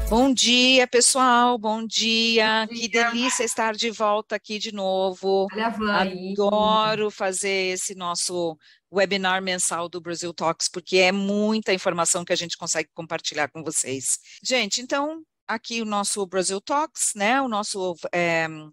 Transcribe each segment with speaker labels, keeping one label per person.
Speaker 1: Bom dia, pessoal. Bom dia.
Speaker 2: Bom
Speaker 1: Que
Speaker 2: dia.
Speaker 1: delícia estar de volta aqui de novo.
Speaker 2: Olha a Van aí.
Speaker 1: Adoro fazer esse nosso webinar mensal do Brasil Talks, porque é muita informação que a gente consegue compartilhar com vocês. Gente, então, aqui o nosso Brasil Talks, né? O nosso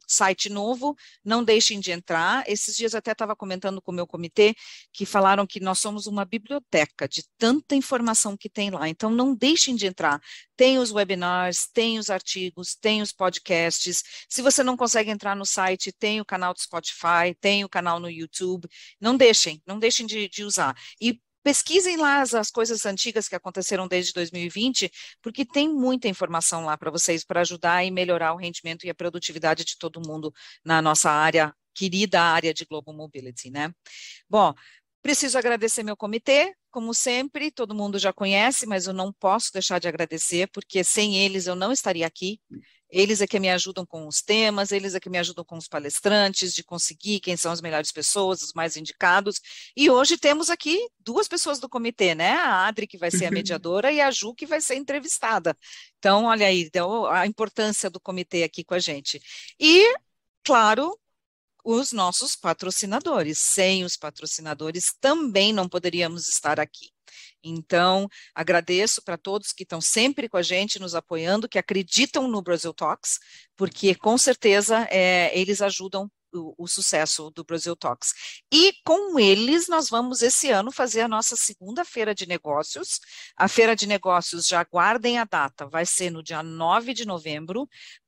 Speaker 1: site novo. Não deixem de entrar. Esses dias eu até estava comentando com o meu comitê que falaram que nós somos uma biblioteca de tanta informação que tem lá. Então, não deixem de entrar. Tem os webinars, tem os artigos, tem os podcasts. Se você não consegue entrar no site, tem o canal do Spotify, tem o canal no YouTube. Não deixem de usar. E pesquisem lá as coisas antigas que aconteceram desde 2020, porque tem muita informação lá para vocês, para ajudar e melhorar o rendimento e a produtividade de todo mundo na nossa área, querida área de Global Mobility, né? Bom, preciso agradecer meu comitê, como sempre, todo mundo já conhece, mas eu não posso deixar de agradecer, porque sem eles eu não estaria aqui. Eles é que me ajudam com os temas, eles é que me ajudam com os palestrantes, de conseguir quem são as melhores pessoas, os mais indicados. E hoje temos aqui duas pessoas do comitê, né? A Adri, que vai ser a mediadora, e a Ju, que vai ser entrevistada. Então, olha aí, deu a importância do comitê aqui com a gente. E, claro, os nossos patrocinadores. Sem os patrocinadores também não poderíamos estar aqui. Então, agradeço para todos que estão sempre com a gente, nos apoiando, que acreditam no Brasil Talks, porque com certeza eles ajudam o sucesso do Brasil Talks. E com eles nós vamos esse ano fazer a nossa segunda feira de negócios. A feira de negócios, já guardem a data, vai ser no dia 9 de novembro,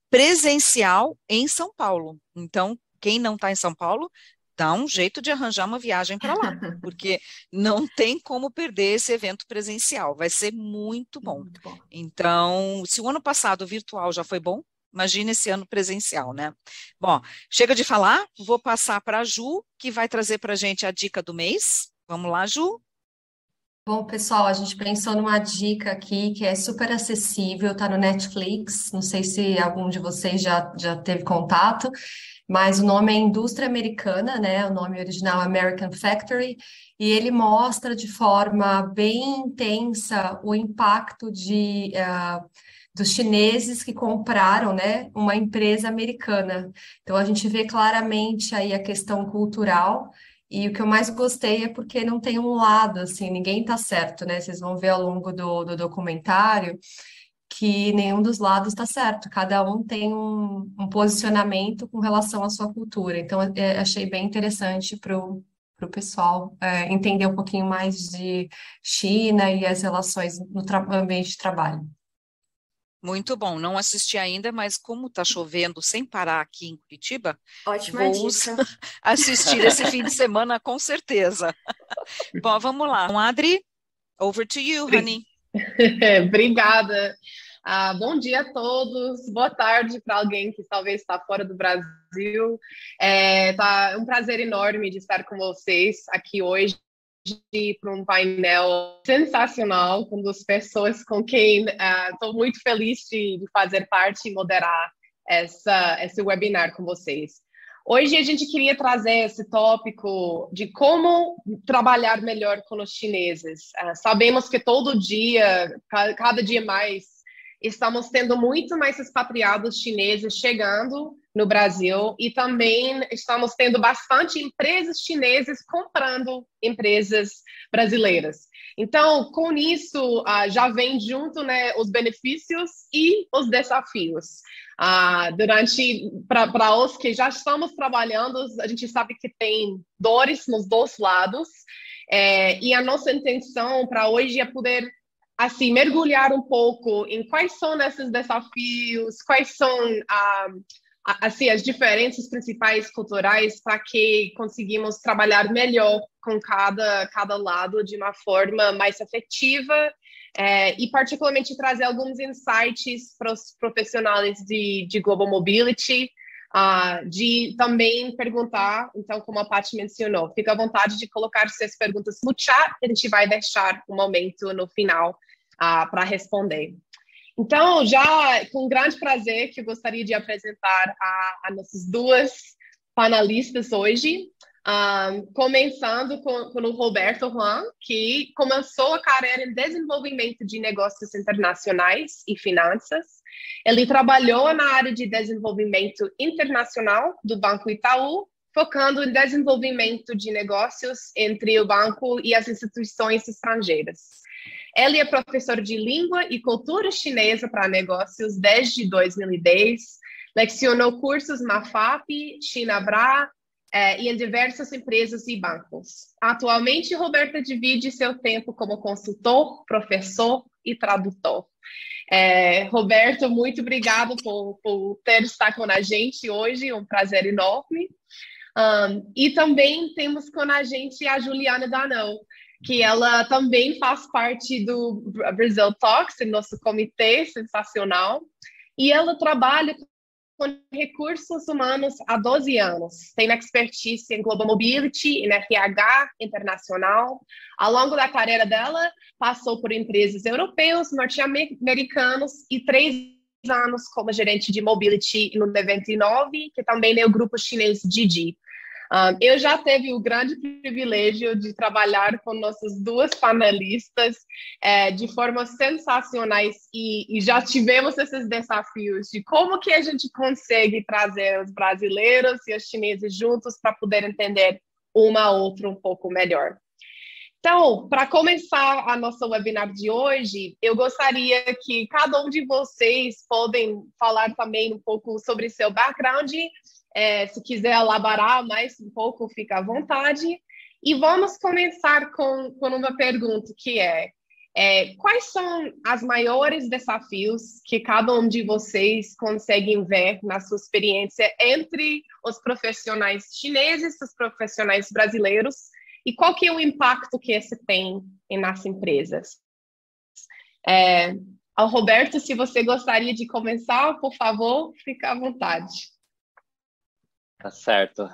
Speaker 1: presencial em São Paulo. Então, quem não está em São Paulo, dá um jeito de arranjar uma viagem para lá, porque não tem como perder esse evento presencial, vai ser muito bom.
Speaker 2: Muito bom.
Speaker 1: Então, se o ano passado o virtual já foi bom, imagina esse ano presencial, né? Bom, chega de falar, vou passar para a Ju, que vai trazer para a gente a dica do mês. Vamos lá, Ju?
Speaker 2: Bom, pessoal, a gente pensou numa dica aqui que é super acessível, tá no Netflix. Não sei se algum de vocês já teve contato, mas o nome é Indústria Americana, né? O nome original é American Factory, e ele mostra de forma bem intensa o impacto dos chineses que compraram, né, uma empresa americana. Então a gente vê claramente aí a questão cultural. E o que eu mais gostei é porque não tem um lado, assim, ninguém tá certo, né? Vocês vão ver ao longo do documentário que nenhum dos lados está certo, cada um tem um posicionamento com relação à sua cultura. Então, achei bem interessante para o pessoal entender um pouquinho mais de China e as relações no ambiente de trabalho.
Speaker 1: Muito bom, não assisti ainda, mas como está chovendo sem parar aqui em Curitiba,
Speaker 2: Ótima
Speaker 1: vou
Speaker 2: dica.
Speaker 1: assistir esse fim de semana com certeza. Bom, vamos lá. Adri, over to you,
Speaker 3: Bri-
Speaker 1: honey.
Speaker 3: Obrigada. Bom dia a todos. Boa tarde para alguém que talvez está fora do Brasil. Tá um prazer enorme de estar com vocês aqui hoje para um painel sensacional com duas pessoas com quem estou muito feliz de fazer parte e moderar esse webinar com vocês. Hoje a gente queria trazer esse tópico de como trabalhar melhor com os chineses. Sabemos que todo dia, cada dia mais, estamos tendo muito mais expatriados chineses chegando no Brasil e também estamos tendo bastante empresas chinesas comprando empresas brasileiras. Então, com isso, já vem junto, né, os benefícios e os desafios. Para os que já estamos trabalhando, a gente sabe que tem dores nos dois lados, e a nossa intenção para hoje é poder assim mergulhar um pouco em quais são esses desafios, quais são assim as diferenças principais culturais para que conseguimos trabalhar melhor com cada lado de uma forma mais efetiva. E particularmente trazer alguns insights para os profissionais de Global Mobility, de também perguntar, então, como a Paty mencionou, fica à vontade de colocar suas perguntas no chat, a gente vai deixar um momento no final para responder. Então, já com grande prazer que eu gostaria de apresentar a nossas duas panelistas hoje. Começando com o Roberto Juan, que começou a carreira em desenvolvimento de negócios internacionais e finanças. Ele trabalhou na área de desenvolvimento internacional do Banco Itaú, focando em desenvolvimento de negócios entre o banco e as instituições estrangeiras. Ele é professor de língua e cultura chinesa para negócios desde 2010, lecionou cursos na FAP, Chinabra, e em diversas empresas e bancos. Atualmente, Roberta divide seu tempo como consultor, professor e tradutor. Roberto, muito obrigado por ter estado com a gente hoje, um prazer enorme. E também temos com a gente a Juliana Danão, que ela também faz parte do Brazil Talks, nosso comitê sensacional, e ela trabalha com recursos humanos há 12 anos. Tem expertise em Global Mobility, em RH internacional. Ao longo da carreira dela, passou por empresas europeias, norte-americanos e 3 anos como gerente de Mobility no 99, que também é o grupo chinês Didi. Eu já tive o grande privilégio de trabalhar com nossas duas panelistas de formas sensacionais e já tivemos esses desafios de como que a gente consegue trazer os brasileiros e os chineses juntos para poder entender uma a outra um pouco melhor. Então, para começar a nossa webinar de hoje, eu gostaria que cada um de vocês podem falar também um pouco sobre seu background. Se quiser elaborar mais um pouco, fica à vontade. E vamos começar com uma pergunta que quais são os maiores desafios que cada um de vocês conseguem ver na sua experiência entre os profissionais chineses e os profissionais brasileiros? E qual que é o impacto que esse tem nas empresas? Ao Roberto, se você gostaria de começar, por favor, fica à vontade.
Speaker 4: Tá certo.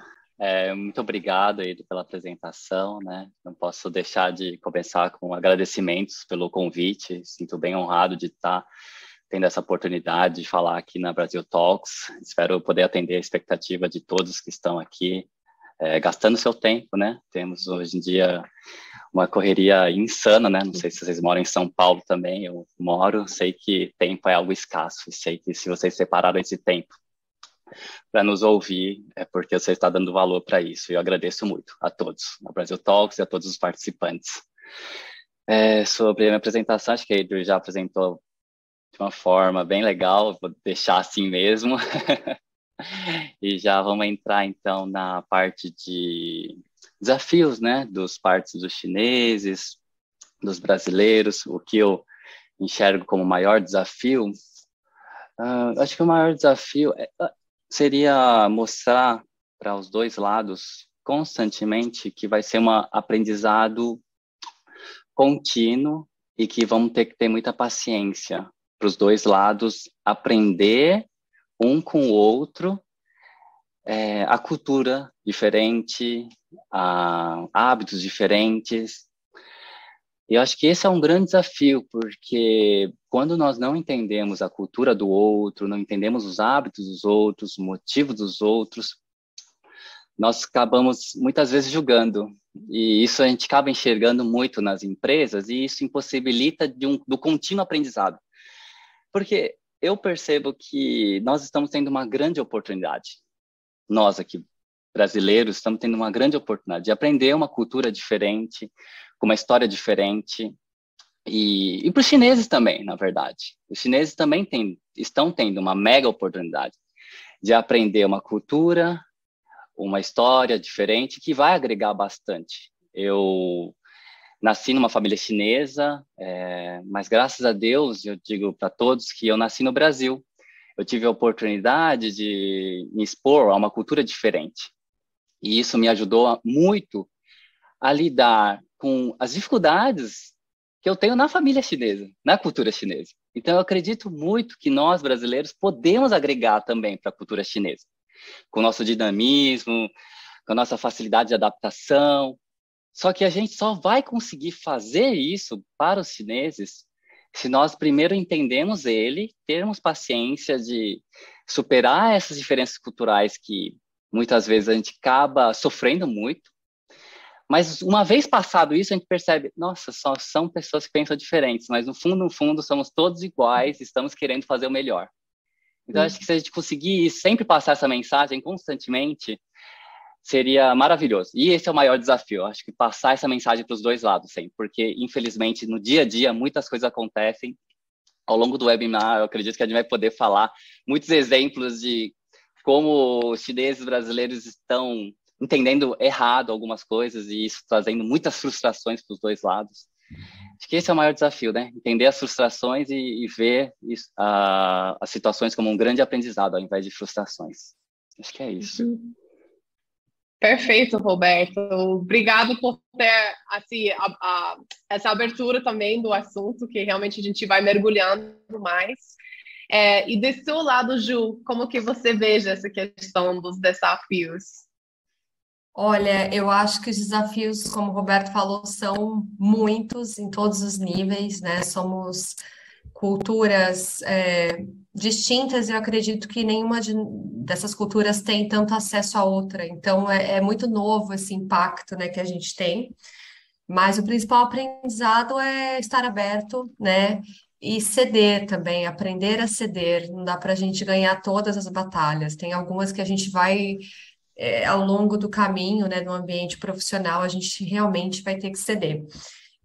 Speaker 4: Muito obrigado aí pela apresentação, né? Não posso deixar de começar com agradecimentos pelo convite. Sinto bem honrado de estar tendo essa oportunidade de falar aqui na Brazil Talks. Espero poder atender a expectativa de todos que estão aqui, gastando seu tempo, né? Temos hoje em dia uma correria insana, né? Não sei se vocês moram em São Paulo também, eu moro, sei que tempo é algo escasso, e sei que se vocês separaram esse tempo para nos ouvir, é porque você está dando valor para isso. E eu agradeço muito a todos, a Brazil Talks e a todos os participantes. Sobre a minha apresentação, acho que a Adri já apresentou de uma forma bem legal, vou deixar assim mesmo. E já vamos entrar, então, na parte de desafios, né, dos partes dos chineses, dos brasileiros, o que eu enxergo como o maior desafio. Acho que o maior desafio seria mostrar para os dois lados constantemente que vai ser um aprendizado contínuo e que vamos ter que ter muita paciência para os dois lados aprender um com o outro, a cultura diferente, hábitos diferentes. E eu acho que esse é um grande desafio, porque quando nós não entendemos a cultura do outro, não entendemos os hábitos dos outros, os motivos dos outros, nós acabamos muitas vezes julgando. E isso a gente acaba enxergando muito nas empresas, e isso impossibilita do contínuo aprendizado. Porque eu percebo que nós estamos tendo uma grande oportunidade. Nós aqui, brasileiros, estamos tendo uma grande oportunidade de aprender uma cultura diferente, com uma história diferente, e para os chineses também, na verdade. Os chineses também estão tendo uma mega oportunidade de aprender uma cultura, uma história diferente, que vai agregar bastante. Eu nasci numa família chinesa, mas graças a Deus, eu digo para todos que eu nasci no Brasil. Eu tive a oportunidade de me expor a uma cultura diferente. E isso me ajudou muito a lidar com as dificuldades que eu tenho na família chinesa, na cultura chinesa. Então, eu acredito muito que nós, brasileiros, podemos agregar também para a cultura chinesa, com o nosso dinamismo, com a nossa facilidade de adaptação. Só que a gente só vai conseguir fazer isso para os chineses se nós primeiro entendemos ele, termos paciência de superar essas diferenças culturais que muitas vezes a gente acaba sofrendo muito, Mas uma vez passado isso, a gente percebe, nossa, só são pessoas que pensam diferentes, mas no fundo, somos todos iguais, estamos querendo fazer o melhor. Então, acho que se a gente conseguir sempre passar essa mensagem constantemente, seria maravilhoso. E esse é o maior desafio, acho que passar essa mensagem para os dois lados sempre, porque, infelizmente, no dia a dia, muitas coisas acontecem. Ao longo do webinar, eu acredito que a gente vai poder falar muitos exemplos de como os chineses brasileiros estão entendendo errado algumas coisas e isso trazendo muitas frustrações para os dois lados. Acho que esse é o maior desafio, né? Entender as frustrações e ver as situações como um grande aprendizado, ao invés de frustrações. Acho que é isso.
Speaker 3: Perfeito, Roberto. Obrigado por ter assim, essa abertura também do assunto, que realmente a gente vai mergulhando mais. E desse seu lado, Ju, como que você veja essa questão dos desafios?
Speaker 2: Olha, eu acho que os desafios, como o Roberto falou, são muitos em todos os níveis, né? Somos culturas distintas e eu acredito que nenhuma dessas culturas tem tanto acesso à outra. Então, é muito novo esse impacto, né, que a gente tem. Mas o principal aprendizado é estar aberto, né? E ceder também, aprender a ceder. Não dá para a gente ganhar todas as batalhas. Tem algumas que a gente vai ao longo do caminho, né, no ambiente profissional, a gente realmente vai ter que ceder.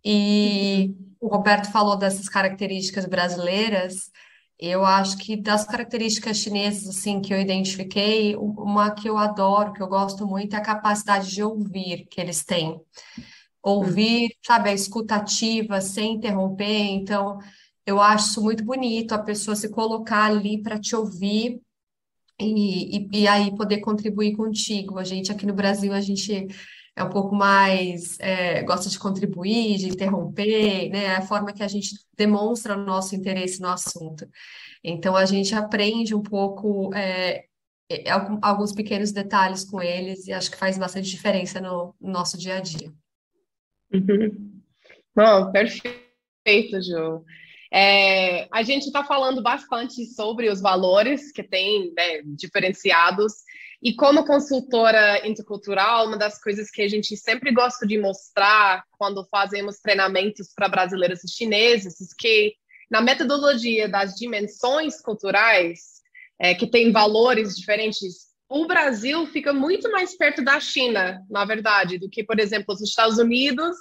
Speaker 2: E o Roberto falou dessas características brasileiras, eu acho que das características chinesas, assim, que eu identifiquei, uma que eu adoro, que eu gosto muito, é a capacidade de ouvir que eles têm. Ouvir, sabe, a escuta ativa, sem interromper, então, eu acho isso muito bonito, a pessoa se colocar ali para te ouvir, e aí poder contribuir contigo. A gente aqui no Brasil, a gente é um pouco mais, gosta de contribuir, de interromper, né? É a forma que a gente demonstra o nosso interesse no assunto. Então, a gente aprende um pouco, alguns pequenos detalhes com eles e acho que faz bastante diferença no nosso dia a dia.
Speaker 3: Bom, perfeito, Ju. A gente está falando bastante sobre os valores que tem, né, diferenciados, e como consultora intercultural, uma das coisas que a gente sempre gosta de mostrar quando fazemos treinamentos para brasileiros e chineses é que na metodologia das dimensões culturais, que tem valores diferentes, o Brasil fica muito mais perto da China, na verdade, do que, por exemplo, os Estados Unidos,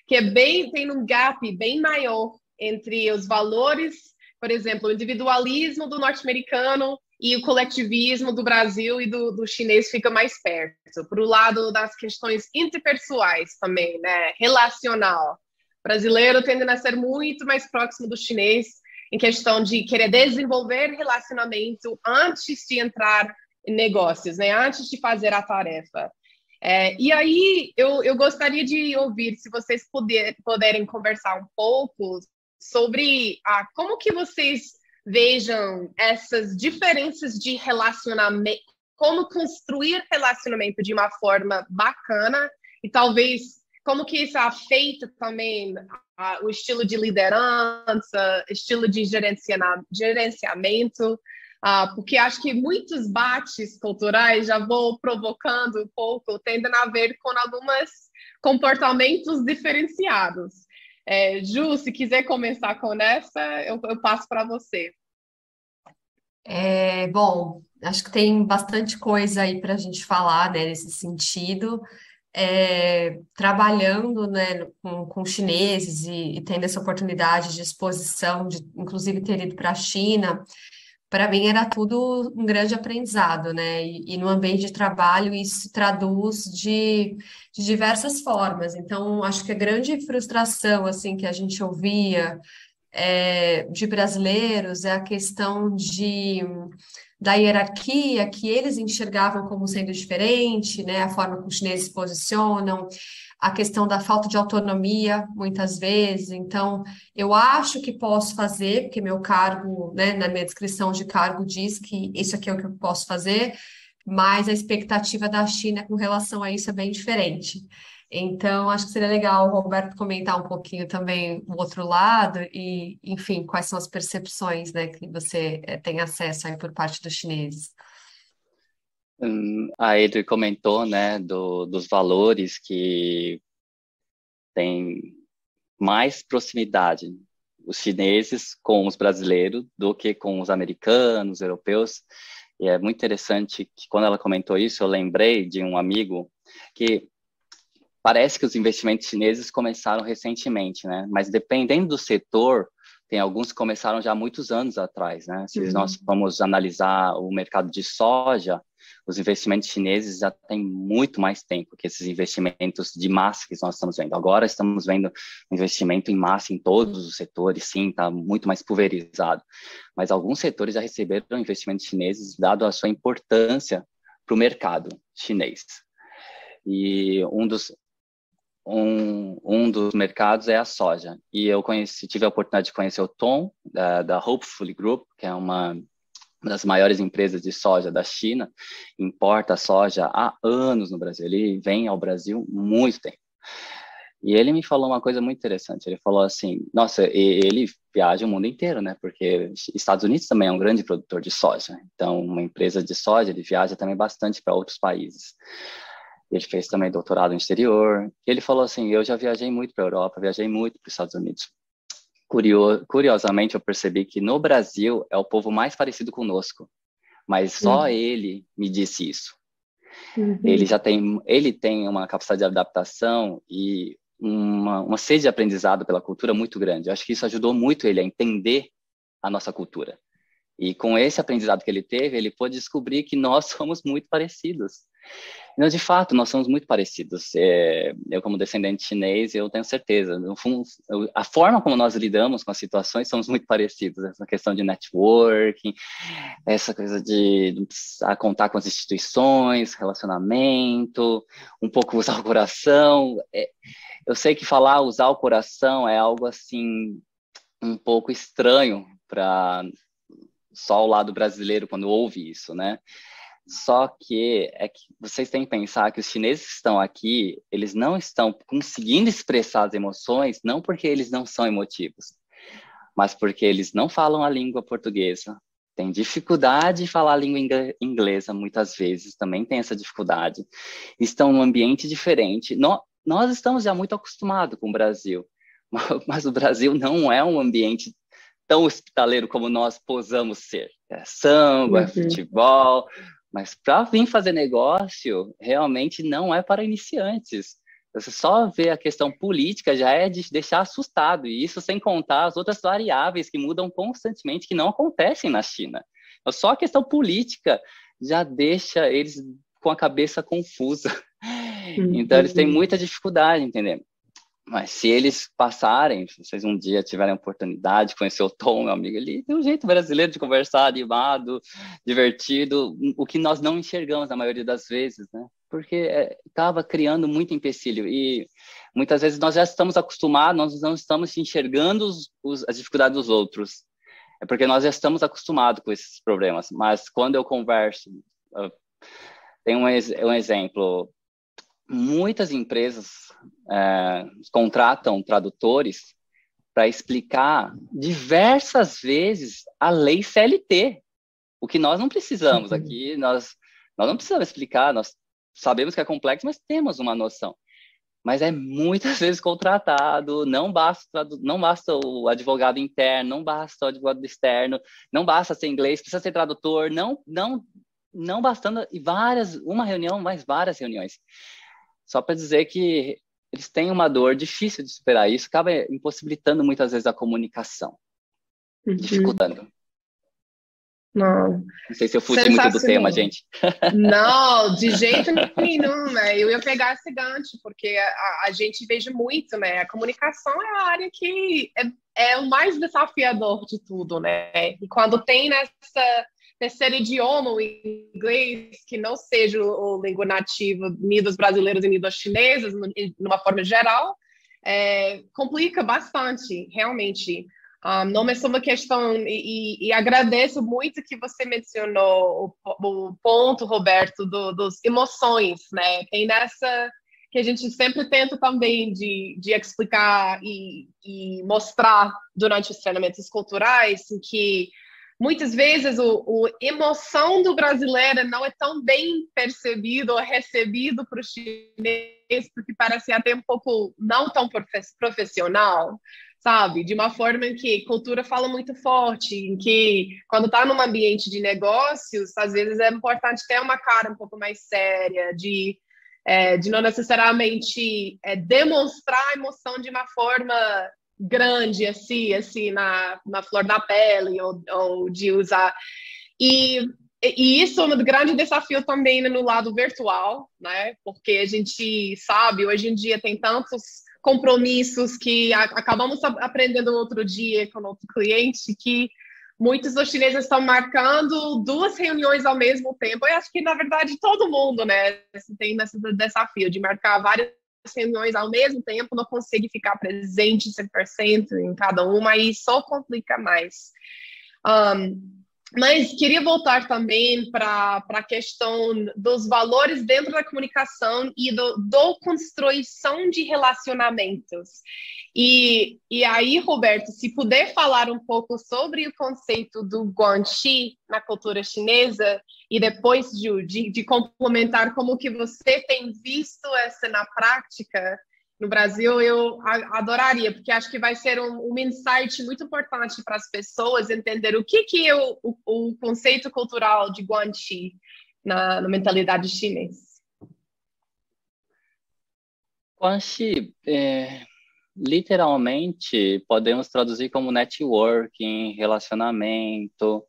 Speaker 3: que tem um gap bem maior entre os valores, por exemplo, o individualismo do norte-americano e o coletivismo do Brasil e do chinês fica mais perto. Por o lado das questões interpessoais também, né? Relacional. O brasileiro tende a ser muito mais próximo do chinês em questão de querer desenvolver relacionamento antes de entrar em negócios, né? Antes de fazer a tarefa. E aí, eu gostaria de ouvir, se vocês puderem conversar um pouco sobre como que vocês vejam essas diferenças de relacionamento, como construir relacionamento de uma forma bacana e talvez como que isso afeta também o estilo de liderança, estilo de gerenciamento, porque acho que muitos bates culturais, já vou provocando um pouco, tendem a ver com alguns comportamentos diferenciados. Ju, se quiser começar com essa, eu passo para você.
Speaker 2: Bom, acho que tem bastante coisa aí para a gente falar, né, nesse sentido. Trabalhando, né, com chineses e tendo essa oportunidade de exposição, de inclusive ter ido para a China, para mim era tudo um grande aprendizado, né? E no ambiente de trabalho isso se traduz de diversas formas. Então, acho que a grande frustração assim que a gente ouvia de brasileiros é a questão da hierarquia que eles enxergavam como sendo diferente, né? A forma como os chineses se posicionam, a questão da falta de autonomia, muitas vezes. Então, eu acho que posso fazer, porque meu cargo, né, na minha descrição de cargo diz que isso aqui é o que eu posso fazer, mas a expectativa da China com relação a isso é bem diferente. Então, acho que seria legal o Roberto comentar um pouquinho também o outro lado e, enfim, quais são as percepções, né, que você tem acesso aí por parte dos chineses.
Speaker 4: A Adri comentou, né, dos valores que tem mais proximidade, os chineses com os brasileiros, do que com os americanos, europeus. E é muito interessante que quando ela comentou isso, eu lembrei de um amigo que parece que os investimentos chineses começaram recentemente, né? Mas dependendo do setor, tem alguns que começaram já há muitos anos atrás, né? Se nós vamos analisar o mercado de soja, os investimentos chineses já têm muito mais tempo que esses investimentos de massa que nós estamos vendo. Agora estamos vendo investimento em massa em todos os setores, sim, está muito mais pulverizado. Mas alguns setores já receberam investimentos chineses, dado a sua importância para o mercado chinês. E um dos mercados é a soja. E eu tive a oportunidade de conhecer o Tom, da Hopefully Group, que é uma das maiores empresas de soja da China, importa soja há anos no Brasil. Ele vem ao Brasil há muito tempo. E ele me falou uma coisa muito interessante. Ele falou assim, nossa, ele viaja o mundo inteiro, né? Porque Estados Unidos também é um grande produtor de soja. Então, uma empresa de soja, ele viaja também bastante para outros países. Ele fez também doutorado no exterior. E ele falou assim, eu já viajei muito para a Europa, viajei muito para os Estados Unidos. Curiosamente, eu percebi que no Brasil é o povo mais parecido conosco, mas só ele me disse isso. Ele tem uma capacidade de adaptação e uma sede de aprendizado pela cultura muito grande. Eu acho que isso ajudou muito ele a entender a nossa cultura. E com esse aprendizado que ele teve, ele pôde descobrir que nós somos muito parecidos. Não, de fato, nós somos muito parecidos. Eu, como descendente chinês, eu tenho certeza. No fundo, a forma como nós lidamos com as situações somos muito parecidos. Essa questão de networking, essa coisa de contar com as instituições, relacionamento, um pouco usar o coração. Eu sei que usar o coração é algo assim um pouco estranho para só o lado brasileiro quando ouve isso, né? Só que vocês têm que pensar que os chineses que estão aqui, eles não estão conseguindo expressar as emoções, não porque eles não são emotivos, mas porque eles não falam a língua portuguesa, têm dificuldade de falar a língua inglesa, muitas vezes, também tem essa dificuldade, estão num ambiente diferente. Nós estamos já muito acostumados com o Brasil, mas o Brasil não é um ambiente tão hospitaleiro como nós posamos ser. É samba, é futebol, mas para vir fazer negócio, realmente não é para iniciantes. Você só vê a questão política já é de deixar assustado, e isso sem contar as outras variáveis que mudam constantemente, que não acontecem na China. Então, só a questão política já deixa eles com a cabeça confusa. Então, eles têm muita dificuldade, entendeu? Mas se eles passarem, se vocês um dia tiverem a oportunidade de conhecer o Tom, meu amigo, ele tem um jeito brasileiro de conversar, animado, divertido, o que nós não enxergamos na maioria das vezes, né? Porque estava criando muito empecilho e muitas vezes nós já estamos acostumados, nós não estamos enxergando as dificuldades dos outros. É porque nós já estamos acostumados com esses problemas. Mas quando eu converso, tem um exemplo. Muitas empresas contratam tradutores para explicar diversas vezes a lei CLT, o que nós não precisamos aqui, nós não precisamos explicar, nós sabemos que é complexo, mas temos uma noção. Mas é muitas vezes contratado, não basta o advogado interno, não basta o advogado externo, não basta ser inglês, precisa ser tradutor, não bastando uma reunião, mas várias reuniões. Só para dizer que eles têm uma dor difícil de superar. Isso acaba impossibilitando muitas vezes a comunicação, dificultando.
Speaker 3: Não
Speaker 4: sei se eu fugi muito do tema, gente.
Speaker 3: Não, de jeito nenhum, né? Eu ia pegar esse gancho, porque a gente veja muito, né? A comunicação é a área que é o mais desafiador de tudo, né? E quando tem nessa terceiro idioma, o inglês, que não seja o língua nativa nem dos brasileiros e nem dos chineses, numa forma geral, complica bastante, realmente. Não é só uma questão, e agradeço muito que você mencionou o ponto, Roberto, dos emoções, né? Tem nessa que a gente sempre tenta também de explicar e mostrar durante os treinamentos culturais, que muitas vezes a emoção do brasileiro não é tão bem percebido ou recebido para o chinês, porque parece até um pouco não tão profissional, sabe? De uma forma em que a cultura fala muito forte, em que quando está num ambiente de negócios, às vezes é importante ter uma cara um pouco mais séria, de não necessariamente demonstrar a emoção de uma forma grande, assim na flor da pele, ou de usar. E isso é um grande desafio também no lado virtual, né? Porque a gente sabe, hoje em dia tem tantos compromissos que acabamos aprendendo outro dia com outro cliente, que muitos dos chineses estão marcando 2 reuniões ao mesmo tempo. Eu acho que, na verdade, todo mundo, né, tem esse desafio de marcar várias reuniões ao mesmo tempo, não consegue ficar presente 100% em cada uma, e só complica mais. Mas queria voltar também para a questão dos valores dentro da comunicação e do construção de relacionamentos. E aí, Roberto, se puder falar um pouco sobre o conceito do guanxi na cultura chinesa, e depois de complementar como que você tem visto essa na prática no Brasil, eu adoraria, porque acho que vai ser um insight muito importante para as pessoas entender o que é o conceito cultural de guanxi na mentalidade chinesa.
Speaker 4: Guanxi, literalmente, podemos traduzir como networking, relacionamento,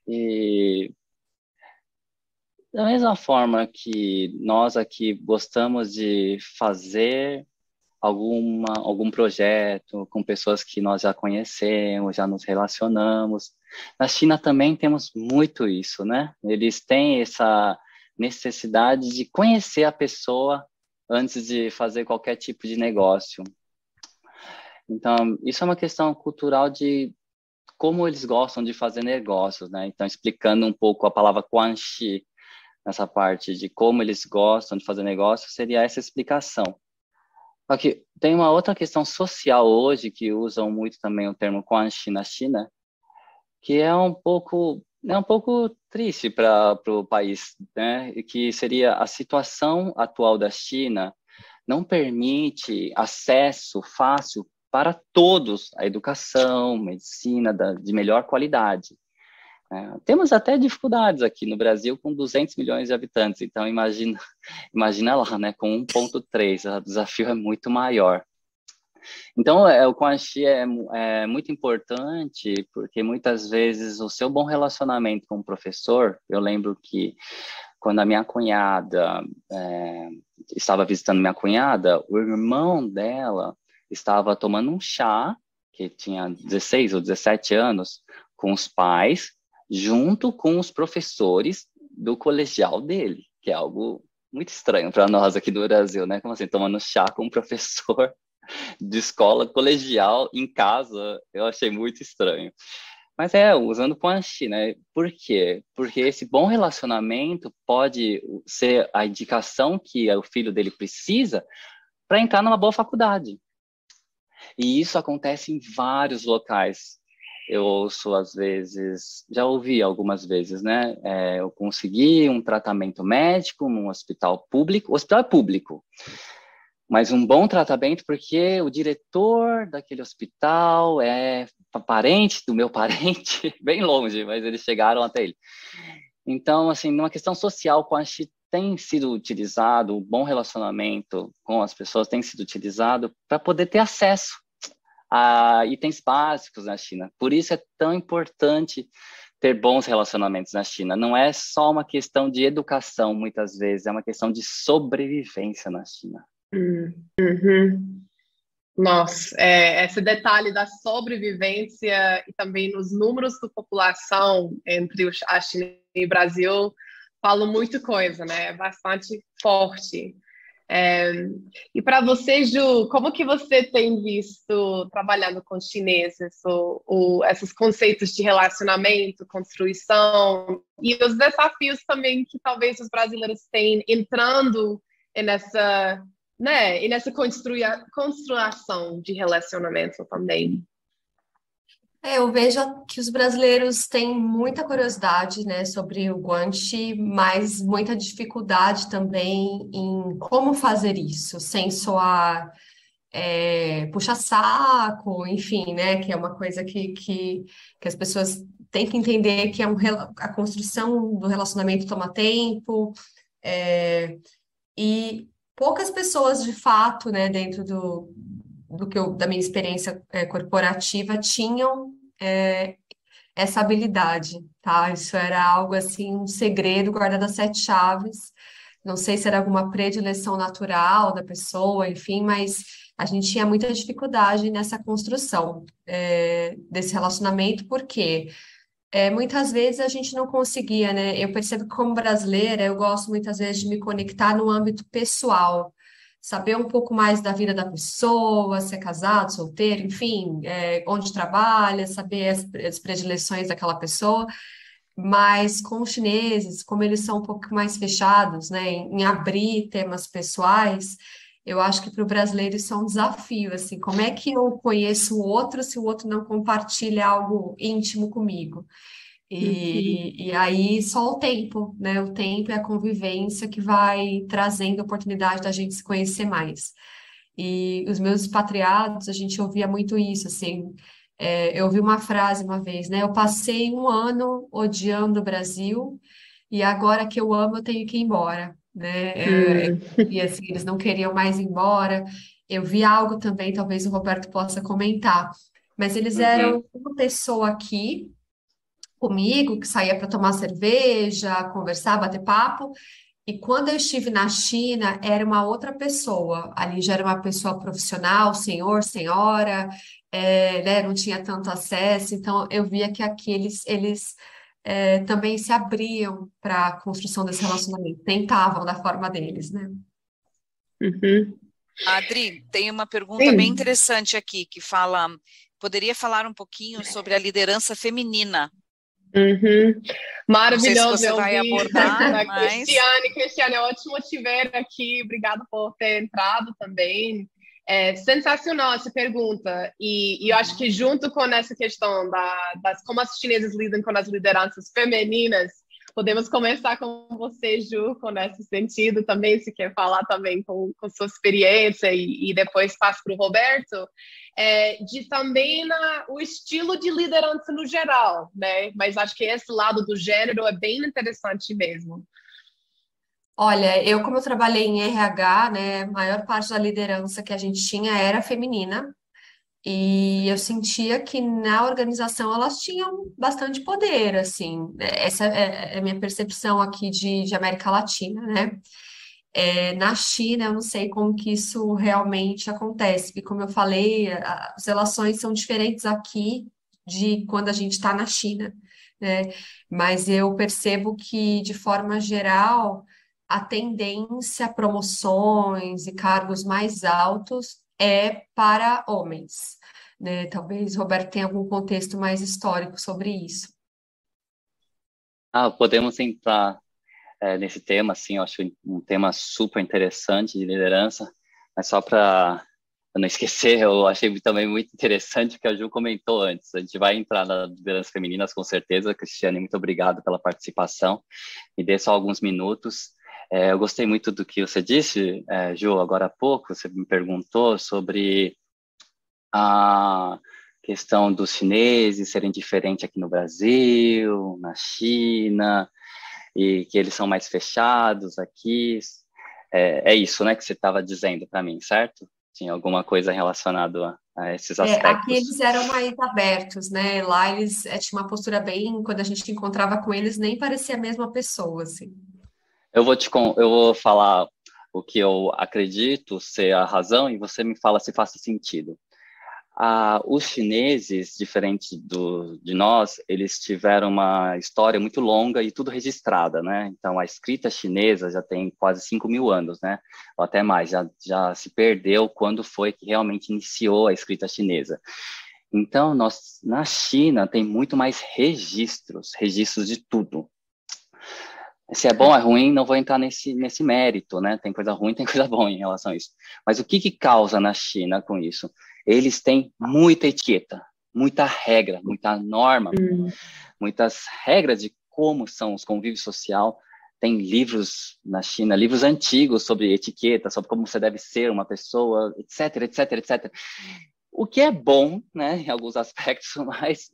Speaker 4: e da mesma forma que nós aqui gostamos de fazer algum projeto com pessoas que nós já conhecemos, já nos relacionamos, na China também temos muito isso, né? Eles têm essa necessidade de conhecer a pessoa antes de fazer qualquer tipo de negócio. Então, isso é uma questão cultural de como eles gostam de fazer negócios, né? Então, explicando um pouco a palavra guanxi, nessa parte de como eles gostam de fazer negócio, seria essa explicação. Só que tem uma outra questão social hoje, que usam muito também o termo guanxi na China, que é um pouco triste para o país, né? E que seria a situação atual da China não permite acesso fácil para todos à educação, medicina de melhor qualidade. Temos até dificuldades aqui no Brasil com 200 milhões de habitantes, então imagina lá, né, com 1,3, o desafio é muito maior. Então, o guanxi é muito importante, porque muitas vezes o seu bom relacionamento com o professor, eu lembro que quando a minha cunhada, estava visitando minha cunhada, o irmão dela estava tomando um chá, que tinha 16 ou 17 anos, com os pais, junto com os professores do colegial dele, que é algo muito estranho para nós aqui do Brasil, né? Como assim, tomando chá com um professor de escola colegial em casa, eu achei muito estranho. Mas usando guanxi, né? Por quê? Porque esse bom relacionamento pode ser a indicação que o filho dele precisa para entrar numa boa faculdade. E isso acontece em vários locais. Eu ouço, às vezes, já ouvi algumas vezes, né? Eu consegui um tratamento médico num hospital público. O hospital é público, mas um bom tratamento porque o diretor daquele hospital é parente do meu parente, bem longe, mas eles chegaram até ele. Então, assim, numa questão social, o guanxi tem sido utilizado, o bom relacionamento com as pessoas tem sido utilizado para poder ter acesso a itens básicos na China. Por isso é tão importante ter bons relacionamentos na China. Não é só uma questão de educação, muitas vezes, é uma questão de sobrevivência na China.
Speaker 3: Uhum. Nossa, esse detalhe da sobrevivência e também nos números da população entre a China e o Brasil falam muita coisa, né? É bastante forte. E para você, Ju, como que você tem visto trabalhando com chineses, esses conceitos de relacionamento, construção e os desafios também que talvez os brasileiros têm entrando nessa, né, e nessa construção de relacionamento também?
Speaker 2: Eu vejo que os brasileiros têm muita curiosidade, né, sobre o guanche, mas muita dificuldade também em como fazer isso, sem soar puxa-saco, enfim, né, que é uma coisa que as pessoas têm que entender que a construção do relacionamento toma tempo, é, e poucas pessoas, de fato, né, dentro da minha experiência corporativa, tinham essa habilidade, tá? Isso era algo assim, um segredo guardado a sete chaves. Não sei se era alguma predileção natural da pessoa, enfim, mas a gente tinha muita dificuldade nessa construção desse relacionamento, porque muitas vezes a gente não conseguia, né? Eu percebo que como brasileira, eu gosto muitas vezes de me conectar no âmbito pessoal, saber um pouco mais da vida da pessoa, se é casado, solteiro, enfim, onde trabalha, saber as predileções daquela pessoa. Mas com os chineses, como eles são um pouco mais fechados, né, em abrir temas pessoais, eu acho que para o brasileiro isso é um desafio, assim, como é que eu conheço o outro se o outro não compartilha algo íntimo comigo?
Speaker 3: Uhum.
Speaker 2: E aí só o tempo, né? O tempo e a convivência que vai trazendo a oportunidade da gente se conhecer mais. E os meus expatriados, a gente ouvia muito isso, assim. Eu ouvi uma frase uma vez, né? Eu passei um ano odiando o Brasil e agora que eu amo, eu tenho que ir embora, né?
Speaker 3: Hum.
Speaker 2: E assim, eles não queriam mais ir embora. Eu vi algo também, talvez o Roberto possa comentar, mas eles
Speaker 4: Uhum.
Speaker 2: eram uma pessoa aqui comigo, que saía para tomar cerveja, conversar, bater papo. E quando eu estive na China, era uma outra pessoa. Ali já era uma pessoa profissional, senhor, senhora, né, não tinha tanto acesso. Então, eu via que aqui eles também se abriam para a construção desse relacionamento, tentavam da forma deles, né?
Speaker 3: Uhum.
Speaker 1: Adri, tem uma pergunta bem
Speaker 3: Sim.
Speaker 1: interessante aqui que fala, poderia falar um pouquinho sobre a liderança feminina?
Speaker 3: Uhum.
Speaker 1: Não sei se
Speaker 3: Maravilhoso
Speaker 1: você
Speaker 3: eu
Speaker 1: vai
Speaker 3: ouvir
Speaker 1: abordar,
Speaker 3: da
Speaker 1: mas
Speaker 3: Cristiane. Cristiane, é ótimo te ver aqui. Obrigada por ter entrado também. É sensacional essa pergunta. E eu acho que junto com essa questão das como as chinesas lidam com as lideranças femininas, podemos começar com você, Ju, com esse sentido também, se quer falar também com sua experiência e depois passo para o Roberto de também o estilo de liderança no geral, né? Mas acho que esse lado do gênero é bem interessante mesmo.
Speaker 2: Olha, como eu trabalhei em RH, né, a maior parte da liderança que a gente tinha era feminina. E eu sentia que na organização elas tinham bastante poder, assim. Essa é a minha percepção aqui de América Latina, né? Na China, eu não sei como que isso realmente acontece, porque, como eu falei, as relações são diferentes aqui de quando a gente está na China, né? Mas eu percebo que, de forma geral, a tendência a promoções e cargos mais altos é para homens, né? Talvez Roberto tenha algum contexto mais histórico sobre isso.
Speaker 4: Podemos entrar nesse tema, assim, eu acho um tema super interessante de liderança, mas só para não esquecer, eu achei também muito interessante o que a Ju comentou antes. A gente vai entrar na liderança femininas, com certeza. Cristiane, muito obrigado pela participação. Me dê só alguns minutos. Eu gostei muito do que você disse, Ju, agora há pouco. Você me perguntou sobre a questão dos chineses serem diferentes aqui no Brasil, na China, e que eles são mais fechados aqui. É isso, né, que você estava dizendo para mim, certo? Tinha alguma coisa relacionada a esses
Speaker 2: Aqui
Speaker 4: aspectos.
Speaker 2: eles eram mais abertos, né? Lá eles tinham uma postura bem, quando a gente encontrava com eles, nem parecia a mesma pessoa, assim.
Speaker 4: Eu vou falar o que eu acredito ser a razão e você me fala se faz sentido. Os chineses, diferente de nós, eles tiveram uma história muito longa e tudo registrada, né? Então, a escrita chinesa já tem quase 5.000 anos, né? Ou até mais, já se perdeu quando foi que realmente iniciou a escrita chinesa. Então, na China, tem muito mais registros de tudo. Se é bom ou é ruim, não vou entrar nesse mérito, né? Tem coisa ruim, tem coisa boa em relação a isso. Mas o que causa na China com isso? Eles têm muita etiqueta. muita regra, muita norma, muitas regras de como são os convívios social. Tem livros na China, livros antigos sobre etiqueta, sobre como você deve ser uma pessoa, etc, etc, etc. O que é bom, né, em alguns aspectos, mas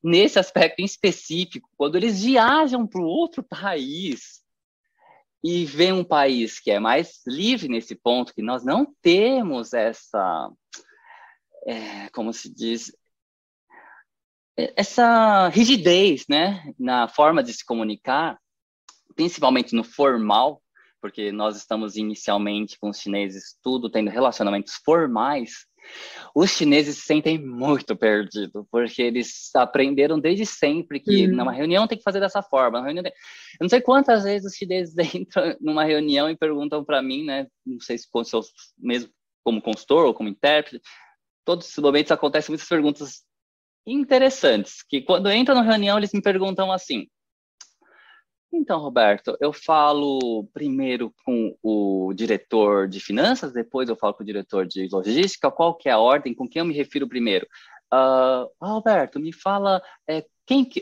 Speaker 4: nesse aspecto em específico, quando eles viajam para outro país e vê um país que é mais livre nesse ponto, que nós não temos essa, como se diz, essa rigidez, né, na forma de se comunicar, principalmente no formal, porque nós estamos inicialmente com os chineses tudo tendo relacionamentos formais, os chineses se sentem muito perdidos, porque eles aprenderam desde sempre que numa reunião tem que fazer dessa forma. Eu não sei quantas vezes os chineses entram numa reunião e perguntam para mim, né, não sei se sou mesmo como consultor ou como intérprete, todos os momentos acontecem muitas perguntas interessantes, que quando entram na reunião eles me perguntam assim: então, Roberto, eu falo primeiro com o diretor de finanças, depois eu falo com o diretor de logística, qual que é a ordem, com quem eu me refiro primeiro? Roberto, me fala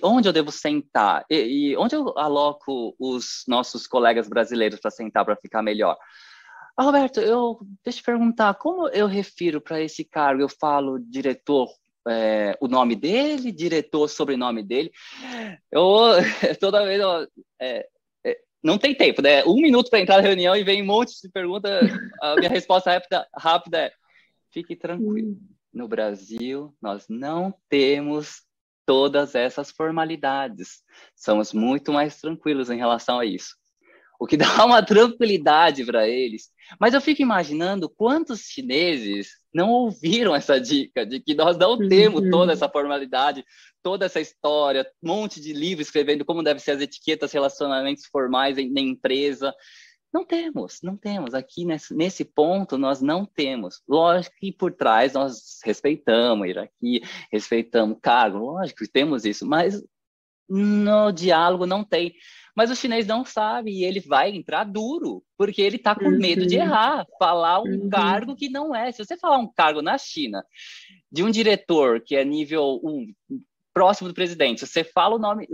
Speaker 4: onde eu devo sentar e onde eu aloco os nossos colegas brasileiros para sentar para ficar melhor? Roberto, deixa eu perguntar, como eu refiro para esse cargo? Eu falo diretor, o nome dele, diretor, sobrenome dele. Toda vez não tem tempo, né? 1 minuto para entrar na reunião e vem um monte de pergunta. A minha resposta rápida é: fique tranquilo. No Brasil, nós não temos todas essas formalidades. Somos muito mais tranquilos em relação a isso. O que dá uma tranquilidade para eles. Mas eu fico imaginando quantos chineses não ouviram essa dica de que nós não temos toda essa formalidade, toda essa história, um monte de livro escrevendo como devem ser as etiquetas, relacionamentos formais na empresa. Não temos. Aqui nesse ponto nós não temos. Lógico que por trás nós respeitamos a hierarquia, respeitamos o cargo, lógico que temos isso, mas no diálogo não tem. Mas o chinês não sabe e ele vai entrar duro, porque ele está com medo de errar, falar um cargo que não é. Se você falar um cargo na China, de um diretor que é nível 1, próximo do presidente, você fala o nome,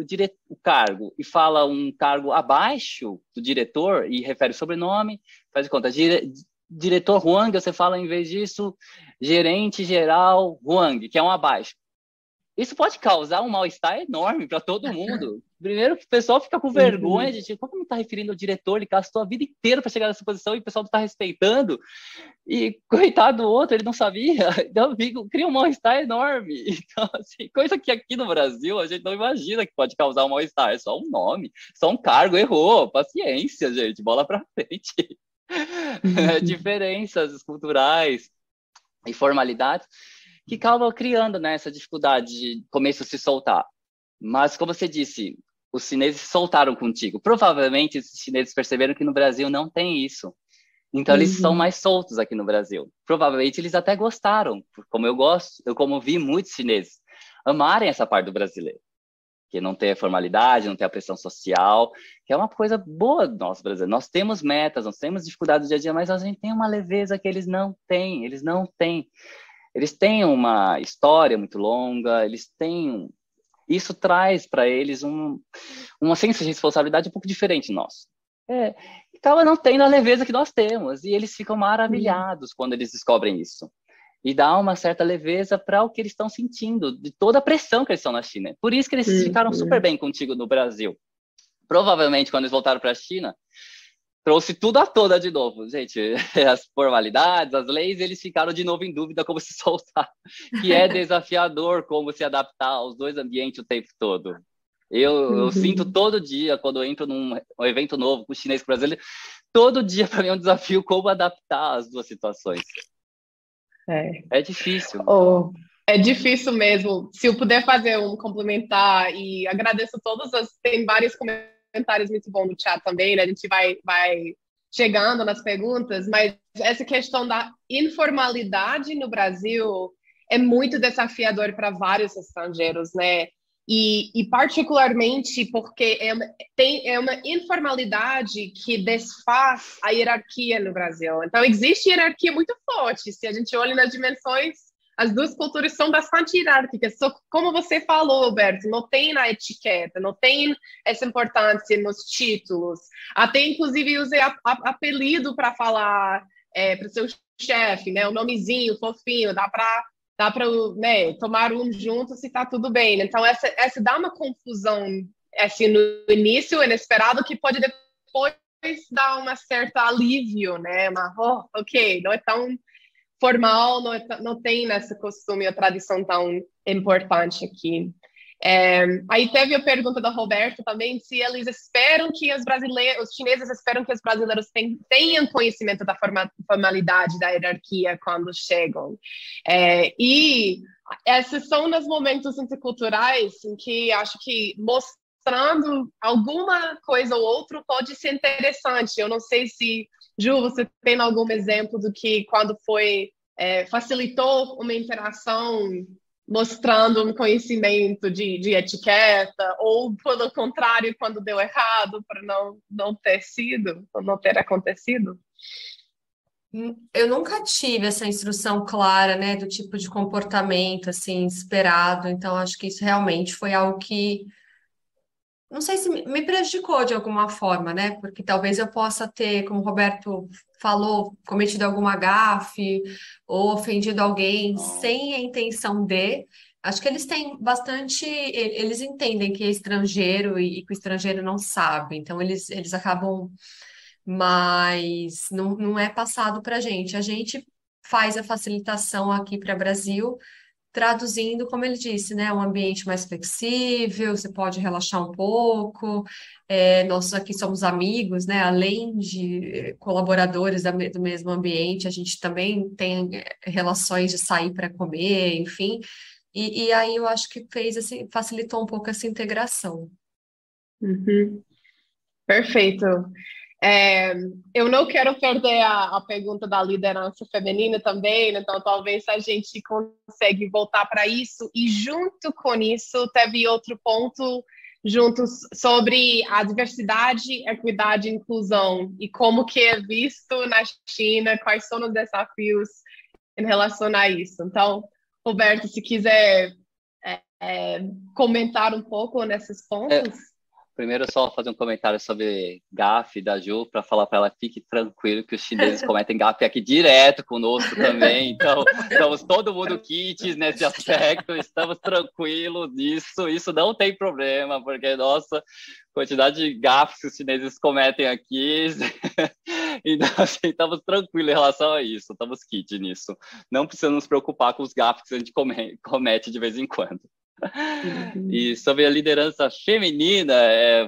Speaker 4: o cargo, e fala um cargo abaixo do diretor, e refere o sobrenome, faz de conta, diretor Huang, você fala em vez disso, gerente geral Huang, que é um abaixo. Isso pode causar um mal-estar enorme para todo mundo. Primeiro que o pessoal fica com vergonha de como não está referindo ao diretor, ele gastou a vida inteira para chegar nessa posição e o pessoal não está respeitando. E coitado do outro, ele não sabia. Então cria um mal-estar enorme. Então, assim, coisa que aqui no Brasil a gente não imagina que pode causar um mal-estar. É só um nome, só um cargo, errou. Paciência, gente, bola para frente. Diferenças culturais e formalidades que acabam criando, né, essa dificuldade de começo a se soltar. Mas, como você disse, os chineses soltaram contigo. Provavelmente, os chineses perceberam que no Brasil não tem isso. Então, eles são mais soltos aqui no Brasil. Provavelmente, eles até gostaram. Como vi muitos chineses amarem essa parte do brasileiro. Que não tem a formalidade, não tem a pressão social, que é uma coisa boa do nosso Brasil. Nós temos metas, nós temos dificuldades do dia a dia, mas a gente tem uma leveza que eles não têm. Eles têm uma história muito longa, isso traz para eles uma senso de responsabilidade um pouco diferente nosso. Acaba não tendo a leveza que nós temos, e eles ficam maravilhados quando eles descobrem isso. E dá uma certa leveza para o que eles estão sentindo, de toda a pressão que eles estão na China. Por isso que eles ficaram super bem contigo no Brasil. Provavelmente, quando eles voltaram para a China, trouxe tudo à tona de novo, gente. As formalidades, as leis, eles ficaram de novo em dúvida como se soltar. Que é desafiador como se adaptar aos dois ambientes o tempo todo. Eu sinto todo dia, quando eu entro num evento novo com chinês e brasileiro, todo dia para mim é um desafio como adaptar as duas situações. É difícil.
Speaker 3: É difícil mesmo. Se eu puder fazer um complementar, e agradeço tem vários comentários muito bons no chat também, né? A gente vai chegando nas perguntas, mas essa questão da informalidade no Brasil é muito desafiador para vários estrangeiros, né? E particularmente porque é uma informalidade que desfaz a hierarquia no Brasil. Então, existe hierarquia muito forte. Se a gente olha nas dimensões as duas culturas são bastante hierárquicas. Só como você falou, Alberto, não tem na etiqueta, não tem essa importância nos títulos. Até, inclusive, usei apelido para falar para o seu chefe, né? O nomezinho fofinho, dá para né, tomar um junto se está tudo bem. Então, essa dá uma confusão assim, no início, inesperado, que pode depois dar uma certa alívio, né? Ok, não é tão formal, não tem nesse costume ou tradição tão importante aqui. Aí teve a pergunta da Roberta também, se eles esperam que os chineses esperam que os brasileiros tenham conhecimento da formalidade da hierarquia quando chegam. E esses são os momentos interculturais em que acho que mostrando alguma coisa ou outra pode ser interessante. Eu não sei se, Ju, você tem algum exemplo do que quando facilitou uma interação mostrando um conhecimento de etiqueta, ou, pelo contrário, quando deu errado, para não ter acontecido?
Speaker 2: Eu nunca tive essa instrução clara, né, do tipo de comportamento, assim, esperado, então acho que isso realmente foi algo que, não sei se me prejudicou de alguma forma, né, porque talvez eu possa ter, como o Roberto falou, cometido alguma gafe ou ofendido alguém sem a intenção de. Acho que eles têm bastante. Eles entendem que é estrangeiro e que o estrangeiro não sabe, então eles acabam. Mas não é passado para a gente. A gente faz a facilitação aqui para o Brasil, traduzindo, como ele disse, né, um ambiente mais flexível, você pode relaxar um pouco. Nós aqui somos amigos, né, além de colaboradores do mesmo ambiente, a gente também tem relações de sair para comer, enfim, e aí eu acho que assim, facilitou um pouco essa integração.
Speaker 3: Uhum. Perfeito. Eu não quero perder a pergunta da liderança feminina também, então talvez a gente consegue voltar para isso. E junto com isso, teve outro ponto juntos sobre a diversidade, equidade e inclusão, e como que é visto na China, quais são os desafios em relação a isso. Então, Roberto, se quiser comentar um pouco nesses pontos.
Speaker 4: Primeiro, só fazer um comentário sobre gafe da Ju, para falar para ela, fique tranquilo que os chineses cometem gafe aqui direto conosco também, então estamos todo mundo kits nesse aspecto, estamos tranquilos nisso, isso não tem problema, porque, nossa, quantidade de gafes que os chineses cometem aqui, então, assim, estamos tranquilos em relação a isso, estamos kits nisso, não precisamos nos preocupar com os gafes que a gente comete de vez em quando. E sobre a liderança feminina,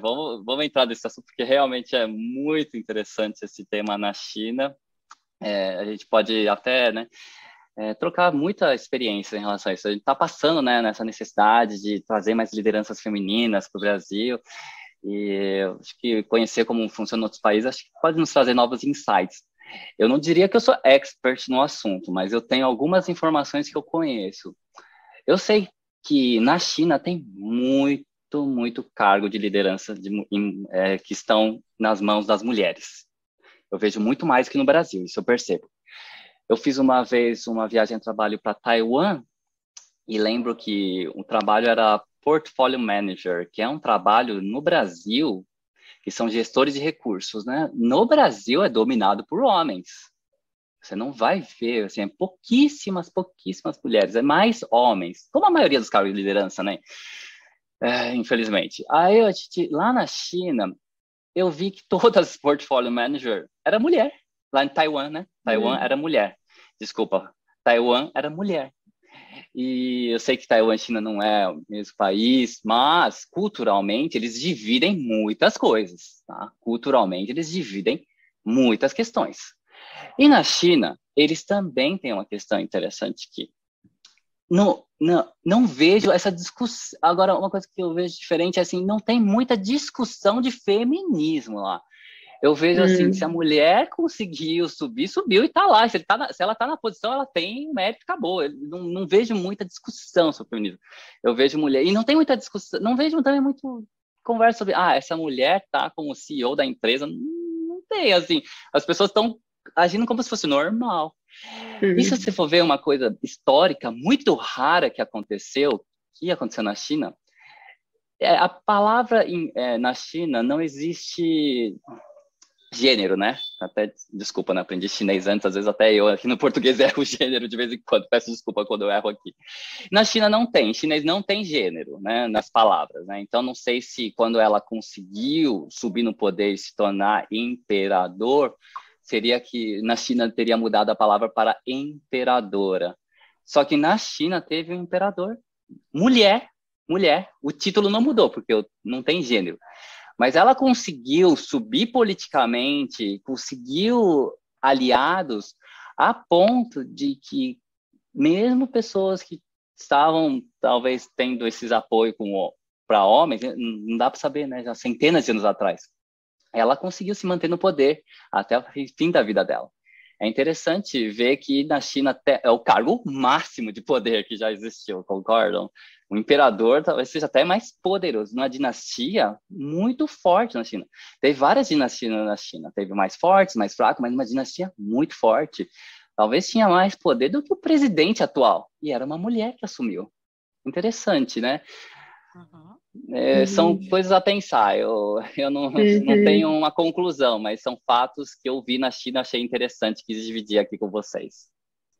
Speaker 4: vamos entrar nesse assunto, porque realmente é muito interessante esse tema na China. A gente pode até, né, trocar muita experiência em relação a isso. A gente está passando, né, nessa necessidade de trazer mais lideranças femininas para o Brasil, e acho que conhecer como funciona em outros países, acho que pode nos trazer novos insights. Eu não diria que eu sou expert no assunto, mas eu tenho algumas informações que eu conheço. Eu sei que na China tem muito cargo de liderança que estão nas mãos das mulheres. Eu vejo muito mais que no Brasil, isso eu percebo. Eu fiz uma vez uma viagem de trabalho para Taiwan e lembro que o trabalho era Portfolio Manager, que é um trabalho no Brasil, que são gestores de recursos, né? No Brasil é dominado por homens. Você não vai ver, assim, pouquíssimas mulheres, é mais homens, como a maioria dos cargos de liderança, né? Infelizmente. Aí, lá na China, eu vi que todas as portfolio manager era mulher. Lá em Taiwan, né? Taiwan era mulher. Desculpa, Taiwan era mulher. E eu sei que Taiwan e China não é o mesmo país, mas culturalmente eles dividem muitas coisas, tá? Culturalmente eles dividem muitas questões. E na China, eles também têm uma questão interessante que não vejo essa discussão. Agora, uma coisa que eu vejo diferente é assim, não tem muita discussão de feminismo lá. Eu vejo assim, se a mulher conseguiu subir, subiu e tá lá. Se ela tá na posição, ela tem mérito, acabou. Eu não vejo muita discussão sobre feminismo. Eu vejo mulher, e não tem muita discussão, não vejo também muito conversa sobre, essa mulher tá como CEO da empresa. Não tem, assim, as pessoas estão agindo como se fosse normal. E se você for ver uma coisa histórica muito rara que aconteceu na China, a palavra na China não existe gênero, né? Até, desculpa, não aprendi chinês antes, às vezes até eu aqui no português erro o gênero de vez em quando, peço desculpa quando eu erro aqui. Na China não tem, chinês não tem gênero, né, nas palavras, né? Então não sei se quando ela conseguiu subir no poder e se tornar imperador, seria que na China teria mudado a palavra para imperadora. Só que na China teve um imperador, mulher, o título não mudou, porque não tem gênero. Mas ela conseguiu subir politicamente, conseguiu aliados a ponto de que mesmo pessoas que estavam talvez tendo esses apoios para homens, não dá para saber, né? Já centenas de anos atrás, ela conseguiu se manter no poder até o fim da vida dela. É interessante ver que na China é o cargo máximo de poder que já existiu, concordam? O imperador talvez seja até mais poderoso, numa dinastia muito forte na China. Teve várias dinastias na China, teve mais fortes, mais fracas, mas uma dinastia muito forte. Talvez tinha mais poder do que o presidente atual, e era uma mulher que assumiu. Interessante, né? São coisas a pensar, eu não tenho uma conclusão, mas são fatos que eu vi na China, achei interessante, quis dividir aqui com vocês.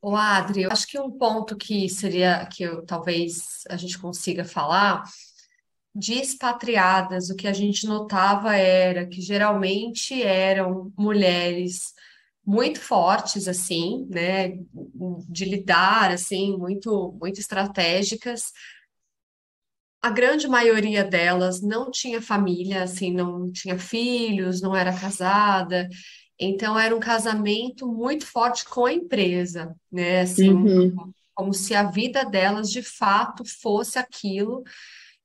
Speaker 2: O Adri, eu acho que um ponto que seria talvez a gente consiga falar de expatriadas, o que a gente notava era que geralmente eram mulheres muito fortes, assim, né, de lidar, assim, muito estratégicas. A grande maioria delas não tinha família, assim, não tinha filhos, não era casada. Então, era um casamento muito forte com a empresa, né? Assim, como se a vida delas, de fato, fosse aquilo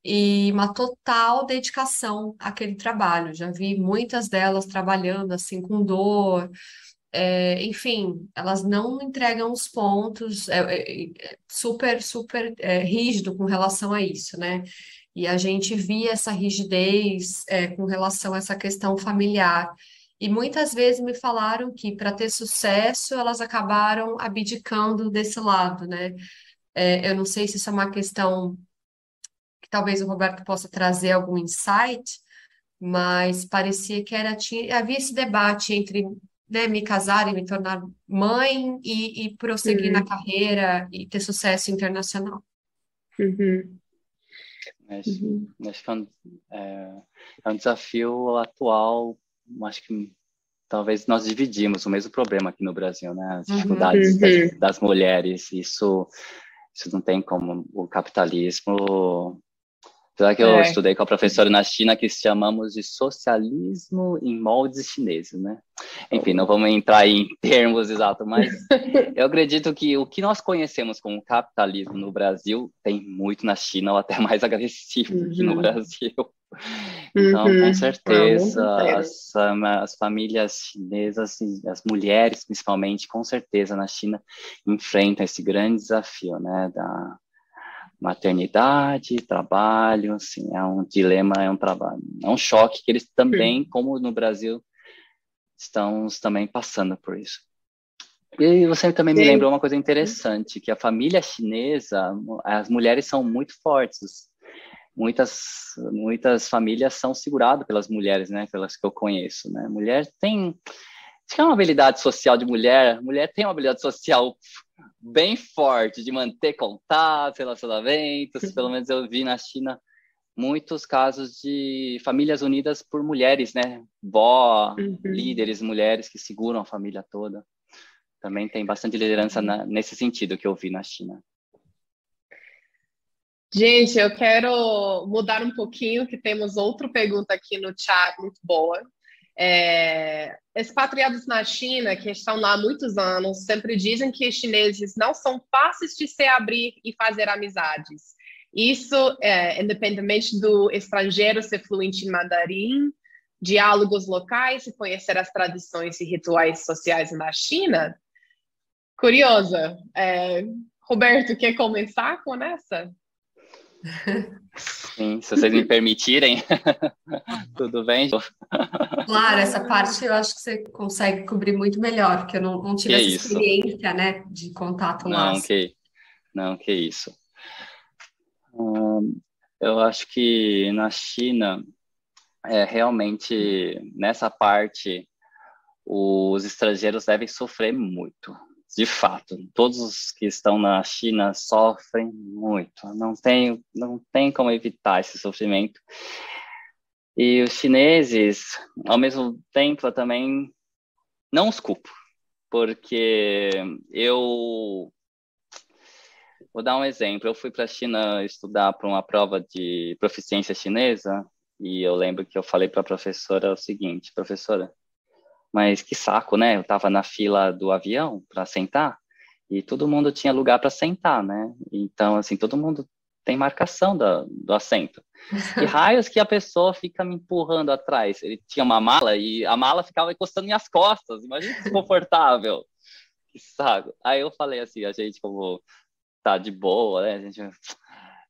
Speaker 2: e uma total dedicação àquele trabalho. Já vi muitas delas trabalhando, assim, com dor. Enfim, elas não entregam os pontos, super rígido com relação a isso, né? E a gente via essa rigidez, com relação a essa questão familiar. E muitas vezes me falaram que para ter sucesso elas acabaram abdicando desse lado, né? Eu não sei se isso é uma questão que talvez o Roberto possa trazer algum insight, mas parecia que havia esse debate entre, né, me casar e me tornar mãe e prosseguir na carreira e ter sucesso internacional.
Speaker 4: Acho que é um desafio atual, acho que talvez nós dividimos o mesmo problema aqui no Brasil, né? As dificuldades das mulheres, isso não tem como o capitalismo. Apesar que eu estudei com a professora na China, que chamamos de socialismo em moldes chineses, né? Enfim, não vamos entrar em termos exatos, mas eu acredito que o que nós conhecemos como capitalismo no Brasil tem muito na China, ou até mais agressivo que no Brasil. Então, com certeza, as famílias chinesas, as mulheres principalmente, com certeza na China, enfrentam esse grande desafio, né, da maternidade, trabalho, assim, é um dilema, é um trabalho, é um choque que eles também, como no Brasil, estamos também passando por isso. E você também me lembrou uma coisa interessante, que a família chinesa, as mulheres são muito fortes, muitas famílias são seguradas pelas mulheres, né, pelas que eu conheço, né, mulher tem, acho que é uma habilidade social de mulher tem uma habilidade social bem forte de manter contatos, relacionamentos. Pelo menos eu vi na China muitos casos de famílias unidas por mulheres, né? Líderes, mulheres que seguram a família toda. Também tem bastante liderança nesse sentido que eu vi na China.
Speaker 3: Gente, eu quero mudar um pouquinho, que temos outra pergunta aqui no chat muito boa. Expatriados na China, que estão lá há muitos anos, sempre dizem que os chineses não são fáceis de se abrir e fazer amizades. Isso, independentemente do estrangeiro ser fluente em mandarim, diálogos locais e conhecer as tradições e rituais sociais na China. Curiosa. Roberto, quer começar com essa?
Speaker 4: Sim, se vocês me permitirem, tudo bem?
Speaker 2: Claro, essa parte eu acho que você consegue cobrir muito melhor, porque eu não tive
Speaker 4: Que
Speaker 2: essa
Speaker 4: isso?
Speaker 2: experiência, né, de contato
Speaker 4: Não,
Speaker 2: laço.
Speaker 4: que isso. Eu acho que na China, realmente, nessa parte, os estrangeiros devem sofrer muito. De fato, todos os que estão na China sofrem muito. Não tem como evitar esse sofrimento. E os chineses, ao mesmo tempo, eu também não os culpo, porque eu vou dar um exemplo. Eu fui para a China estudar para uma prova de proficiência chinesa e eu lembro que eu falei para a professora o seguinte: professora, mas que saco, né? Eu estava na fila do avião para sentar e todo mundo tinha lugar para sentar, né? Então, assim, todo mundo tem marcação do assento. Que raios que a pessoa fica me empurrando atrás? Ele tinha uma mala e a mala ficava encostando minhas costas. Imagina que desconfortável. Que saco. Aí eu falei assim, a gente como tá de boa, né?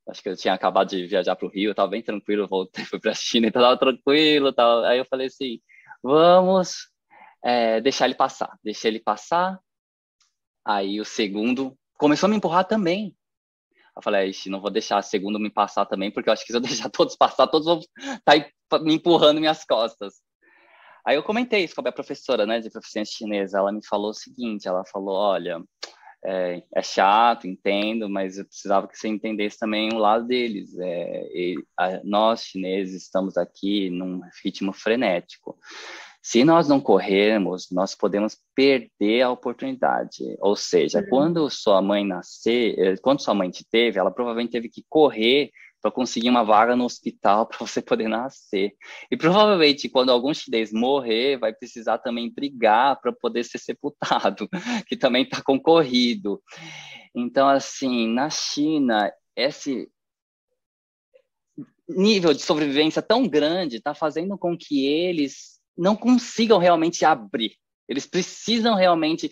Speaker 4: Acho que eu tinha acabado de viajar para o Rio, eu tava bem tranquilo, voltei, fui para a China, então tava tranquilo, tava. Aí eu falei assim, vamos deixar ele passar. Deixei ele passar, aí o segundo começou a me empurrar também. Eu falei, ixi, não vou deixar o segundo me passar também, porque eu acho que se eu deixar todos passar, todos vão estar me empurrando minhas costas. Aí eu comentei isso com a minha professora, né, de proficiência chinesa. Ela me falou o seguinte, ela falou, olha, é chato, entendo, mas eu precisava que você entendesse também o lado deles. Nós, chineses, estamos aqui num ritmo frenético. Se nós não corrermos, nós podemos perder a oportunidade. Ou seja, quando sua mãe quando sua mãe te teve, ela provavelmente teve que correr para conseguir uma vaga no hospital para você poder nascer. E provavelmente quando algum chinês morrer, vai precisar também brigar para poder ser sepultado, que também está concorrido. Então, assim, na China, esse nível de sobrevivência tão grande está fazendo com que eles não consigam realmente abrir. Eles precisam realmente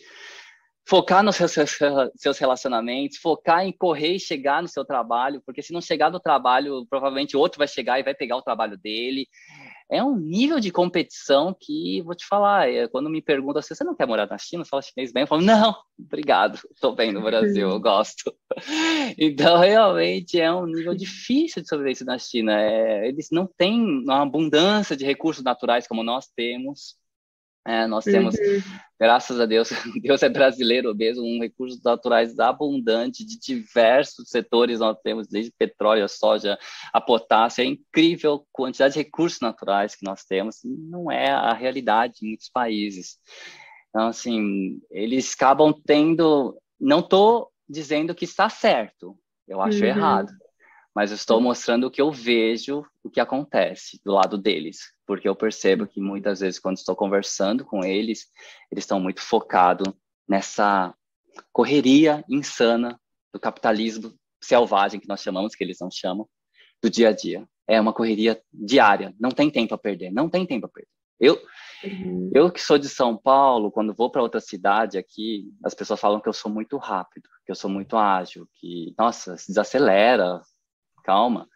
Speaker 4: focar nos seus relacionamentos, focar em correr e chegar no seu trabalho, porque se não chegar no trabalho, provavelmente outro vai chegar e vai pegar o trabalho dele. É um nível de competição que, vou te falar, quando me perguntam assim, você não quer morar na China? Você fala chinês bem? Eu falo, não, obrigado, estou bem no Brasil, eu gosto. Então, realmente, é um nível difícil de sobrevivência na China. Eles não têm uma abundância de recursos naturais como nós temos. Nós temos, graças a Deus, Deus é brasileiro mesmo, recursos naturais abundantes de diversos setores. Nós temos desde petróleo, a soja, a potássio. É incrível a quantidade de recursos naturais que nós temos. Não é a realidade em muitos países. Então, assim, eles acabam tendo... Não estou dizendo que está certo, eu acho errado. Mas eu estou mostrando o que eu vejo, o que acontece do lado deles. Porque eu percebo que muitas vezes, quando estou conversando com eles, eles estão muito focados nessa correria insana do capitalismo selvagem, que nós chamamos, que eles não chamam, do dia a dia. É uma correria diária, não tem tempo a perder, não tem tempo a perder. Eu que sou de São Paulo, quando vou para outra cidade aqui, as pessoas falam que eu sou muito rápido, que eu sou muito ágil, que, nossa, se desacelera, calma.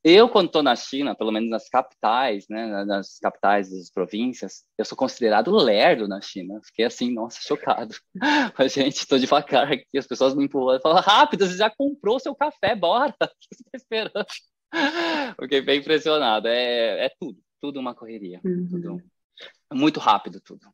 Speaker 4: Eu, quando estou na China, pelo menos nas capitais, né, nas capitais das províncias, eu sou considerado lerdo na China. Fiquei assim, nossa, chocado. Mas, gente, estou devagar aqui, as pessoas me empurram e falam, rápido, você já comprou seu café, bora. O que você está esperando? Fiquei bem impressionado. É tudo uma correria. Tudo, muito rápido, tudo.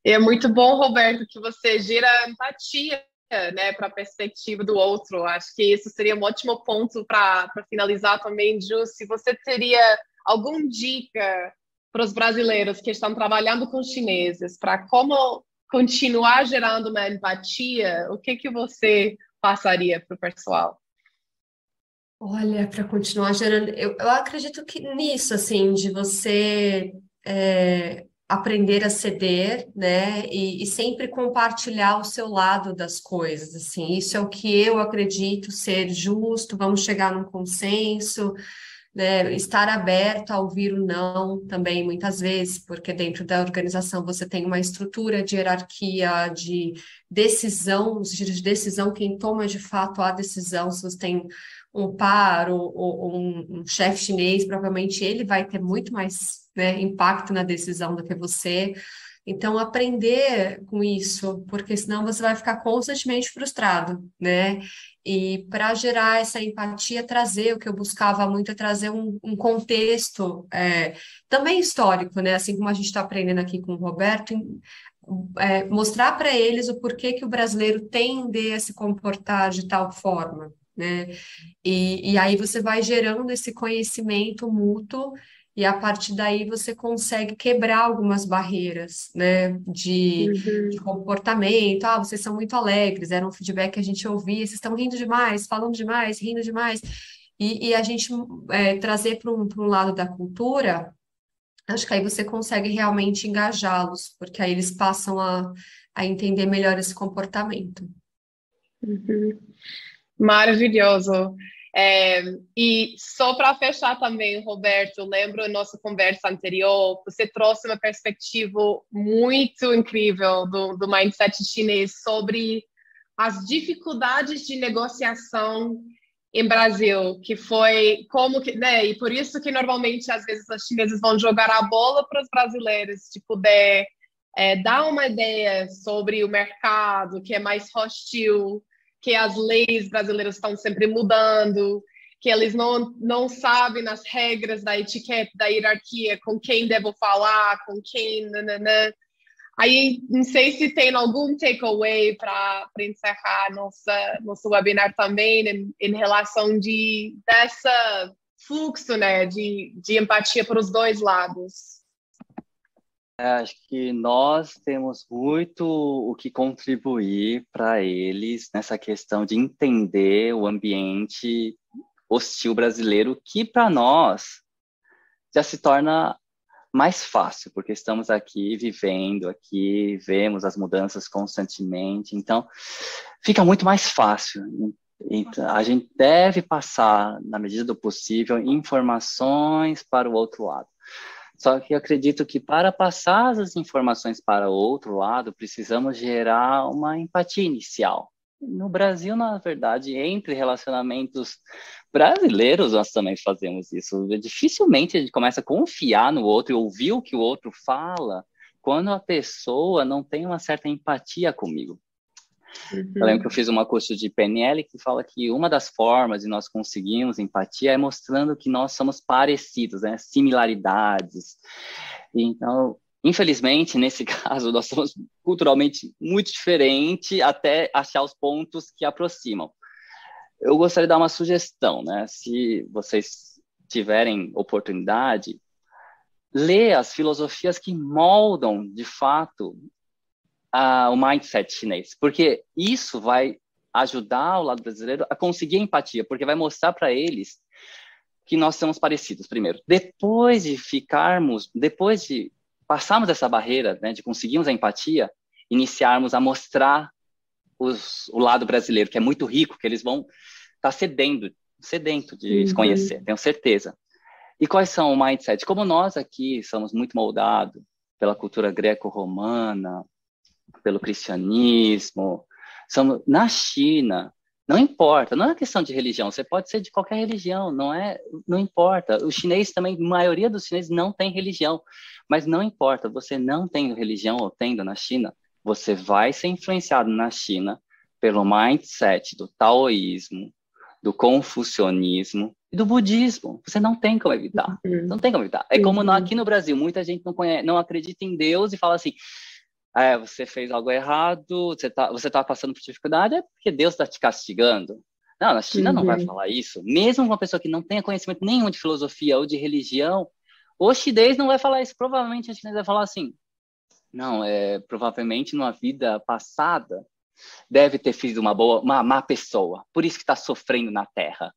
Speaker 3: É muito bom, Roberto, que você gira empatia, né, para a perspectiva do outro. Acho que isso seria um ótimo ponto para finalizar também, Ju. Se você teria alguma dica para os brasileiros que estão trabalhando com chineses, para como continuar gerando uma empatia, o que você passaria para o pessoal?
Speaker 2: Olha, para continuar gerando, eu acredito que nisso, assim, de você aprender a ceder, né, e sempre compartilhar o seu lado das coisas, assim, isso é o que eu acredito ser justo, vamos chegar num consenso, né, estar aberto a ouvir o não também, muitas vezes, porque dentro da organização você tem uma estrutura de hierarquia, de decisão, quem toma de fato a decisão, se você tem um par ou um chefe chinês, provavelmente ele vai ter muito mais, né, impacto na decisão do que você. Então, aprender com isso, porque senão você vai ficar constantemente frustrado, né? E para gerar essa empatia, trazer o que eu buscava muito é trazer um contexto também histórico, né? Assim como a gente está aprendendo aqui com o Roberto, mostrar para eles o porquê que o brasileiro tende a se comportar de tal forma, né? E aí você vai gerando esse conhecimento mútuo e a partir daí você consegue quebrar algumas barreiras, né, de comportamento. Ah, vocês são muito alegres, era um feedback que a gente ouvia, vocês estão rindo demais, falando demais, rindo demais. E a gente trazer para um lado da cultura, acho que aí você consegue realmente engajá-los, porque aí eles passam a entender melhor esse comportamento.
Speaker 3: Maravilhoso. E só para fechar também, Roberto, lembro da nossa conversa anterior, você trouxe uma perspectiva muito incrível do mindset chinês sobre as dificuldades de negociação em Brasil, que foi como que, né? E por isso que normalmente às vezes os chineses vão jogar a bola para os brasileiros, de poder dar uma ideia sobre o mercado que é mais hostil, que as leis brasileiras estão sempre mudando, que eles não sabem as regras da etiqueta, da hierarquia, com quem devo falar, com quem, nananã. Aí, não sei se tem algum takeaway para encerrar nosso webinar também em relação dessa fluxo, né, de empatia para os dois lados.
Speaker 4: Acho que nós temos muito o que contribuir para eles nessa questão de entender o ambiente hostil brasileiro, que para nós já se torna mais fácil, porque estamos aqui vivendo, aqui vemos as mudanças constantemente, então fica muito mais fácil. Então, a gente deve passar, na medida do possível, informações para o outro lado. Só que eu acredito que para passar as informações para o outro lado, precisamos gerar uma empatia inicial. No Brasil, na verdade, entre relacionamentos brasileiros, nós também fazemos isso. Dificilmente a gente começa a confiar no outro e ouvir o que o outro fala quando a pessoa não tem uma certa empatia comigo. Eu lembro que eu fiz uma curso de PNL que fala que uma das formas de nós conseguirmos empatia é mostrando que nós somos parecidos, né? Similaridades. Então, infelizmente, nesse caso, nós somos culturalmente muito diferentes até achar os pontos que aproximam. Eu gostaria de dar uma sugestão, né? Se vocês tiverem oportunidade, ler as filosofias que moldam, de fato, o mindset chinês, porque isso vai ajudar o lado brasileiro a conseguir empatia, porque vai mostrar para eles que nós somos parecidos, primeiro. Depois de passarmos essa barreira, né, de conseguirmos a empatia, iniciarmos a mostrar o lado brasileiro, que é muito rico, que eles vão estar sedento de se conhecer, tenho certeza. E quais são o mindset? Como nós aqui somos muito moldados pela cultura greco-romana, pelo cristianismo, na China, não importa, não é questão de religião, você pode ser de qualquer religião, não importa. O chinês também, a maioria dos chineses não tem religião, mas não importa, você não tem religião ou tendo na China, você vai ser influenciado na China pelo mindset do taoísmo, do confucionismo e do budismo. Você não tem como evitar. Não tem como evitar. É como aqui no Brasil, muita gente não acredita em Deus e fala assim, você fez algo errado, você tá passando por dificuldade, é porque Deus está te castigando. Não, na China não vai falar isso. Mesmo uma pessoa que não tenha conhecimento nenhum de filosofia ou de religião, o chinês não vai falar isso. Provavelmente o chinês vai falar assim, não, provavelmente numa vida passada deve ter sido uma má pessoa, por isso que está sofrendo na Terra.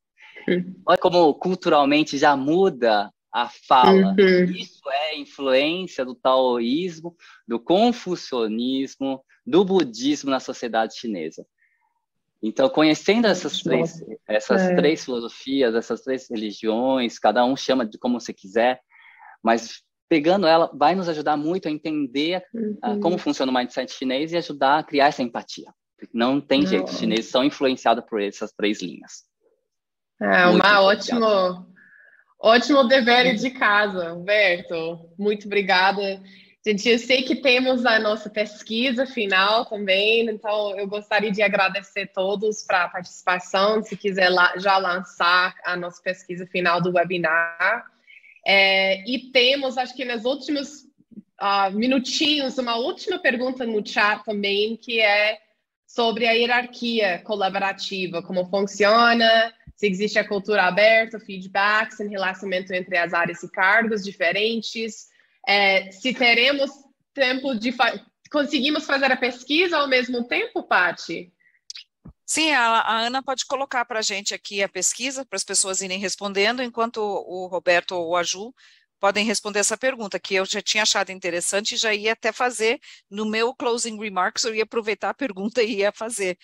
Speaker 4: Olha como culturalmente já muda a fala. Isso é influência do taoísmo, do confucionismo, do budismo na sociedade chinesa. Então, conhecendo essas três filosofias, essas três religiões, cada um chama de como você quiser, mas pegando ela, vai nos ajudar muito a entender como funciona o mindset chinês e ajudar a criar essa empatia. Não tem jeito, os chineses são influenciados por essas três linhas.
Speaker 3: É
Speaker 4: Muito
Speaker 3: uma
Speaker 4: influenciado.
Speaker 3: ótimo dever de casa, Humberto. Muito obrigada. Gente, eu sei que temos a nossa pesquisa final também, então eu gostaria de agradecer a todos para a participação. Se quiser já lançar a nossa pesquisa final do webinar. E temos, acho que nos últimos minutinhos, uma última pergunta no chat também, que é sobre a hierarquia colaborativa, como funciona, se existe a cultura aberta, feedbacks em relacionamento entre as áreas e cargos diferentes, se teremos tempo de... Conseguimos fazer a pesquisa ao mesmo tempo, Paty?
Speaker 1: Sim, a Ana pode colocar para a gente aqui a pesquisa, para as pessoas irem respondendo, enquanto o Roberto ou a Ju podem responder essa pergunta, que eu já tinha achado interessante e já ia até fazer no meu closing remarks, eu ia aproveitar a pergunta e ia fazer,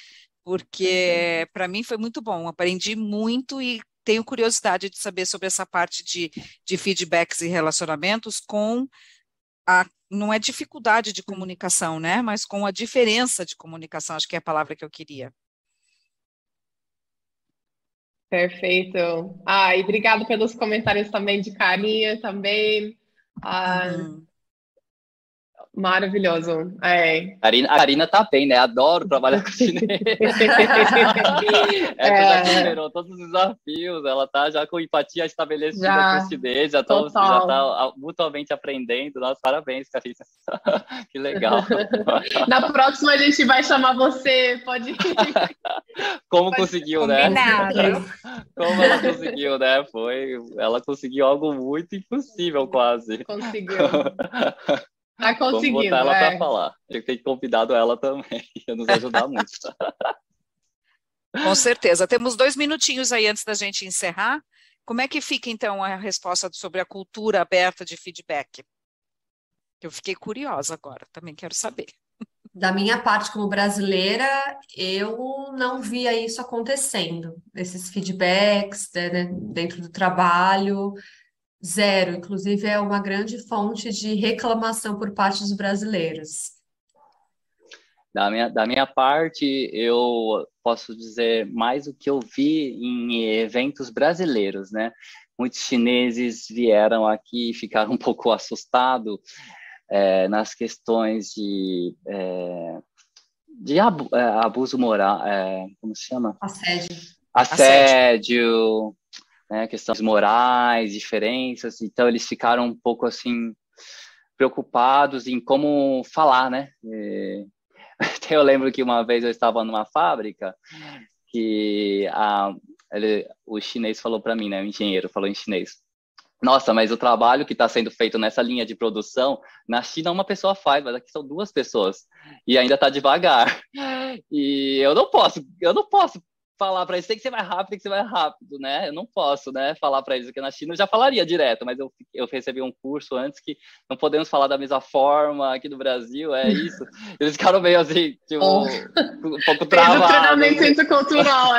Speaker 1: porque para mim foi muito bom, aprendi muito e tenho curiosidade de saber sobre essa parte de feedbacks e relacionamentos com não é dificuldade de comunicação, né, mas com a diferença de comunicação, acho que é a palavra que eu queria.
Speaker 3: Perfeito. E obrigado pelos comentários também de carinha também. Maravilhoso.
Speaker 4: A Karina tá bem, né? Adoro trabalhar com chinês. Essa já superou todos os desafios, ela tá já com empatia estabelecida com o chinês, já tá mutuamente aprendendo. Nossa, parabéns, Karina. Que legal.
Speaker 3: Na próxima a gente vai chamar você, pode ir.
Speaker 4: Como conseguiu, né? Como ela conseguiu, né? Ela conseguiu algo muito impossível, quase.
Speaker 3: Conseguiu. Tá conseguindo.
Speaker 4: Vamos botar ela para falar. Eu tenho convidado ela também, a nos ajudar muito.
Speaker 1: Com certeza. Temos 2 minutinhos aí antes da gente encerrar. Como é que fica, então, a resposta sobre a cultura aberta de feedback? Eu fiquei curiosa agora, também quero saber.
Speaker 2: Da minha parte, como brasileira, eu não via isso acontecendo, esses feedbacks, né, dentro do trabalho. Zero, inclusive é uma grande fonte de reclamação por parte dos brasileiros.
Speaker 4: Da minha parte, eu posso dizer mais o que eu vi em eventos brasileiros, né? Muitos chineses vieram aqui e ficaram um pouco assustados nas questões de abuso moral, como se chama? Assédio. Né, questões morais, diferenças, então eles ficaram um pouco assim preocupados em como falar, né? Eu lembro que uma vez eu estava numa fábrica que o chinês falou para mim, né? O engenheiro falou em chinês: nossa, mas o trabalho que está sendo feito nessa linha de produção, na China uma pessoa faz, mas aqui são 2 pessoas e ainda está devagar. E eu não posso falar para eles, tem que ser mais rápido, né? Eu não posso, né, falar para eles, porque na China eu já falaria direto, mas eu recebi um curso antes que não podemos falar da mesma forma aqui no Brasil, é isso. Eles ficaram meio assim, tipo, um pouco travados.
Speaker 3: Fez o treinamento intercultural,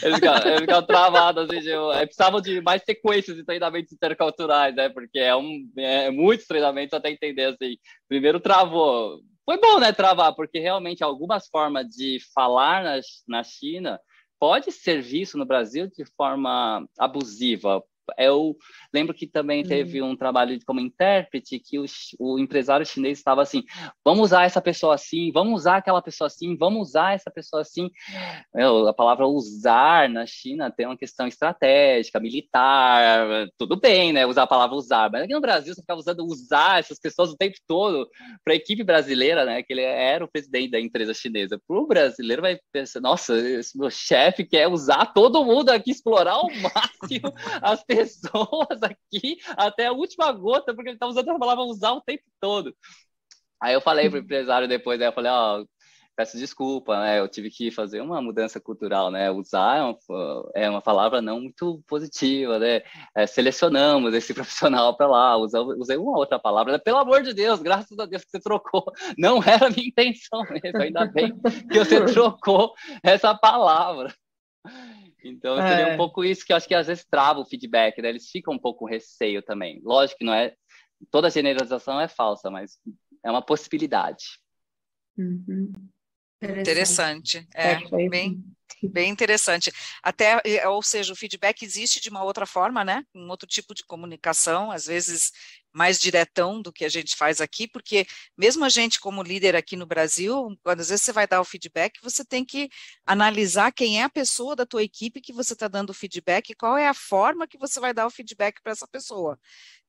Speaker 4: Eles ficaram travados, assim, tipo, precisavam de mais sequências de treinamentos interculturais, né? Porque muitos treinamentos até entender, assim. Primeiro travou. Foi bom, né, travar, porque realmente algumas formas de falar na China pode ser visto no Brasil de forma abusiva. Eu lembro que também teve um trabalho como intérprete que o empresário chinês estava assim: vamos usar essa pessoa assim, vamos usar aquela pessoa assim, vamos usar essa pessoa assim. A palavra usar na China tem uma questão estratégica, militar, tudo bem, né, usar a palavra usar, mas aqui no Brasil você ficava usar essas pessoas o tempo todo. Para a equipe brasileira, né, que ele era o presidente da empresa chinesa, para o brasileiro vai pensar: nossa, esse meu chefe quer usar todo mundo aqui, explorar ao máximo as pessoas aqui até a última gota, porque ele tá usando a palavra usar o tempo todo. Aí eu falei pro empresário depois, né, eu falei: peço desculpa, né, eu tive que fazer uma mudança cultural, né, usar é uma palavra não muito positiva, né, selecionamos esse profissional para lá, usei uma outra palavra, né? Pelo amor de Deus, graças a Deus que você trocou, não era a minha intenção mesmo, ainda bem que você trocou essa palavra. Então, seria um pouco isso que eu acho que às vezes trava o feedback, né? Eles ficam um pouco com receio também. Lógico que não é... Toda generalização é falsa, mas é uma possibilidade.
Speaker 3: Uhum.
Speaker 1: Interessante.
Speaker 3: Perfeito.
Speaker 1: Bem interessante. Até, ou seja, o feedback existe de uma outra forma, né? Um outro tipo de comunicação, às vezes mais diretão do que a gente faz aqui, porque mesmo a gente como líder aqui no Brasil, quando às vezes você vai dar o feedback, você tem que analisar quem é a pessoa da tua equipe que você está dando o feedback e qual é a forma que você vai dar o feedback para essa pessoa.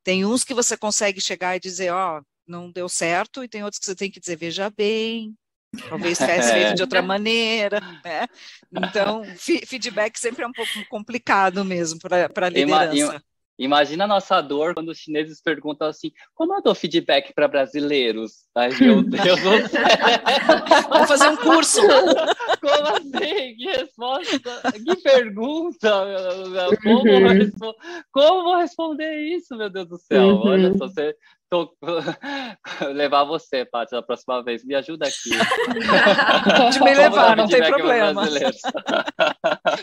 Speaker 1: Tem uns que você consegue chegar e dizer, ó, não deu certo, e tem outros que você tem que dizer, veja bem, talvez tivesse feito de outra maneira, né? Então, feedback sempre é um pouco complicado mesmo para a liderança.
Speaker 4: Imagina a nossa dor quando os chineses perguntam assim, como eu dou feedback para brasileiros? Ai, meu Deus do céu!
Speaker 1: Vamos fazer um curso!
Speaker 4: Como assim? Que resposta? Que pergunta? Como vou responder isso, meu Deus do céu? Olha só, levar você, Paty, da próxima vez. Me ajuda aqui.
Speaker 1: Pode me levar, não tem problema.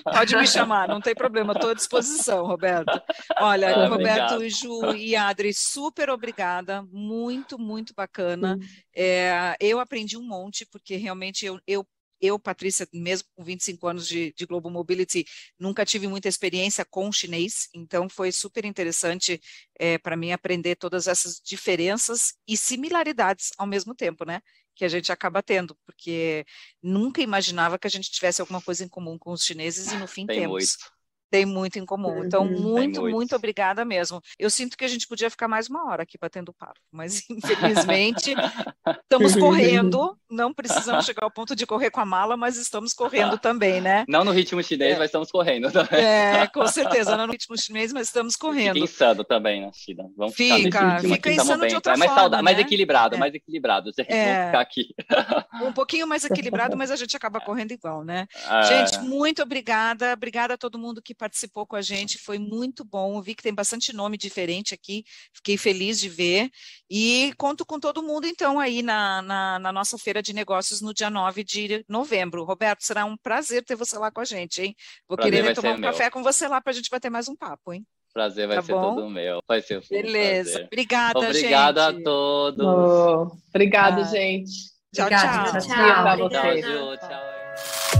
Speaker 1: Pode me chamar, não tem problema. Estou à disposição, Roberto. Olha, Roberto,
Speaker 4: obrigado.
Speaker 1: Ju e Adri, super obrigada. Muito, muito bacana. Eu aprendi um monte, porque realmente eu, Patrícia, mesmo com 25 anos de Global Mobility, nunca tive muita experiência com chinês, então foi super interessante para mim aprender todas essas diferenças e similaridades ao mesmo tempo, né? Que a gente acaba tendo, porque nunca imaginava que a gente tivesse alguma coisa em comum com os chineses e no fim temos.
Speaker 4: Muito.
Speaker 1: Tem muito em comum. Então, muito obrigada mesmo. Eu sinto que a gente podia ficar mais uma hora aqui batendo papo, mas infelizmente estamos correndo, não precisamos chegar ao ponto de correr com a mala, mas estamos correndo também, né?
Speaker 4: Não no ritmo chinês, mas estamos correndo também.
Speaker 1: Com certeza, não no ritmo chinês, mas estamos correndo.
Speaker 4: Fica insano também, né, China? Vamos
Speaker 1: fica insano de outra forma, né?
Speaker 4: Mais equilibrado, mais equilibrado. Vamos ficar aqui.
Speaker 1: Um pouquinho mais equilibrado, mas a gente acaba correndo igual, né? Gente, muito obrigada. Obrigada a todo mundo que participou com a gente, foi muito bom. Eu vi que tem bastante nome diferente aqui, fiquei feliz de ver. E conto com todo mundo, então, aí na nossa feira de negócios no dia 9 de novembro. Roberto, será um prazer ter você lá com a gente, hein? Vou querer tomar um café com você lá para a gente bater mais um papo, hein?
Speaker 4: Prazer vai ser todo meu. Vai ser
Speaker 1: beleza.
Speaker 4: Prazer.
Speaker 1: Obrigada, gente.
Speaker 4: Obrigado a todos.
Speaker 3: Obrigado, gente.
Speaker 1: Tchau,
Speaker 2: Obrigada,
Speaker 1: tchau.
Speaker 2: tchau.
Speaker 3: Pra vocês.
Speaker 4: Tchau.